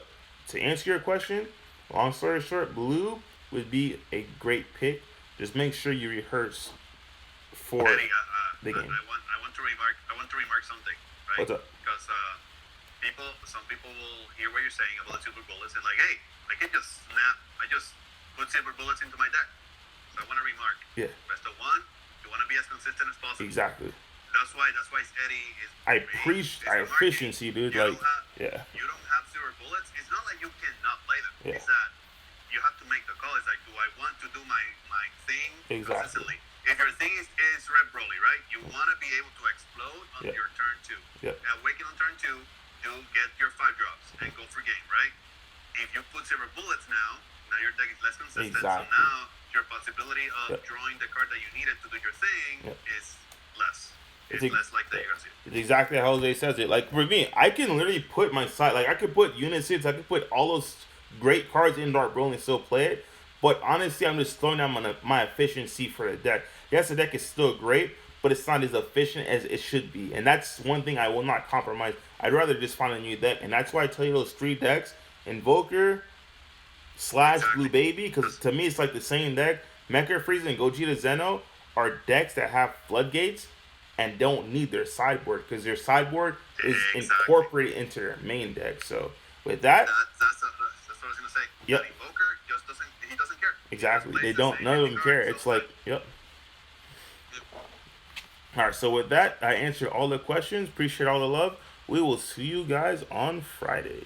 to answer your question, long story short, blue would be a great pick. Just make sure you rehearse for Danny, the game. I want to remark something, right? What's up? Because some people will hear what you're saying about the silver bullets and like, hey, I can just put silver bullets into my deck. So I want to remark. Yeah. Best of one, you want to be as consistent as possible. Exactly. That's why Eddie is. I preach our efficiency, dude. You like, yeah. You don't have silver bullets. It's not like you cannot play them. Yeah. It's that you have to make the call. It's like, do I want to do my thing consistently? If your thing is Red Broly, right? You want to be able to explode on your turn 2. Yeah. Awaken on turn 2, you get your 5 drops and go for game, right? If you put silver bullets now your deck is less consistent. Exactly. So now your possibility of drawing the card that you needed to do your thing is less. It's less likely you're gonna see it. It's exactly how Jose says it. Like for me, I can literally put my side, like I could put Unisys, I could put all those great cards in Dark Broly and still play it. But honestly, I'm just throwing down my efficiency for the deck. Yes, the deck is still great, but it's not as efficient as it should be. And that's one thing I will not compromise. I'd rather just find a new deck. And that's why I tell you those 3 decks, Invoker / Blue Baby, because to me it's like the same deck. Mecha Frieza and Gogeta Zeno are decks that have floodgates and don't need their sideboard because their sideboard is incorporated into their main deck. So with that, that's what I was gonna say. Yep. Invoker just doesn't care. Exactly. They don't. None of them care. It's like, yep. All right. So with that, I answered all the questions. Appreciate all the love. We will see you guys on Friday.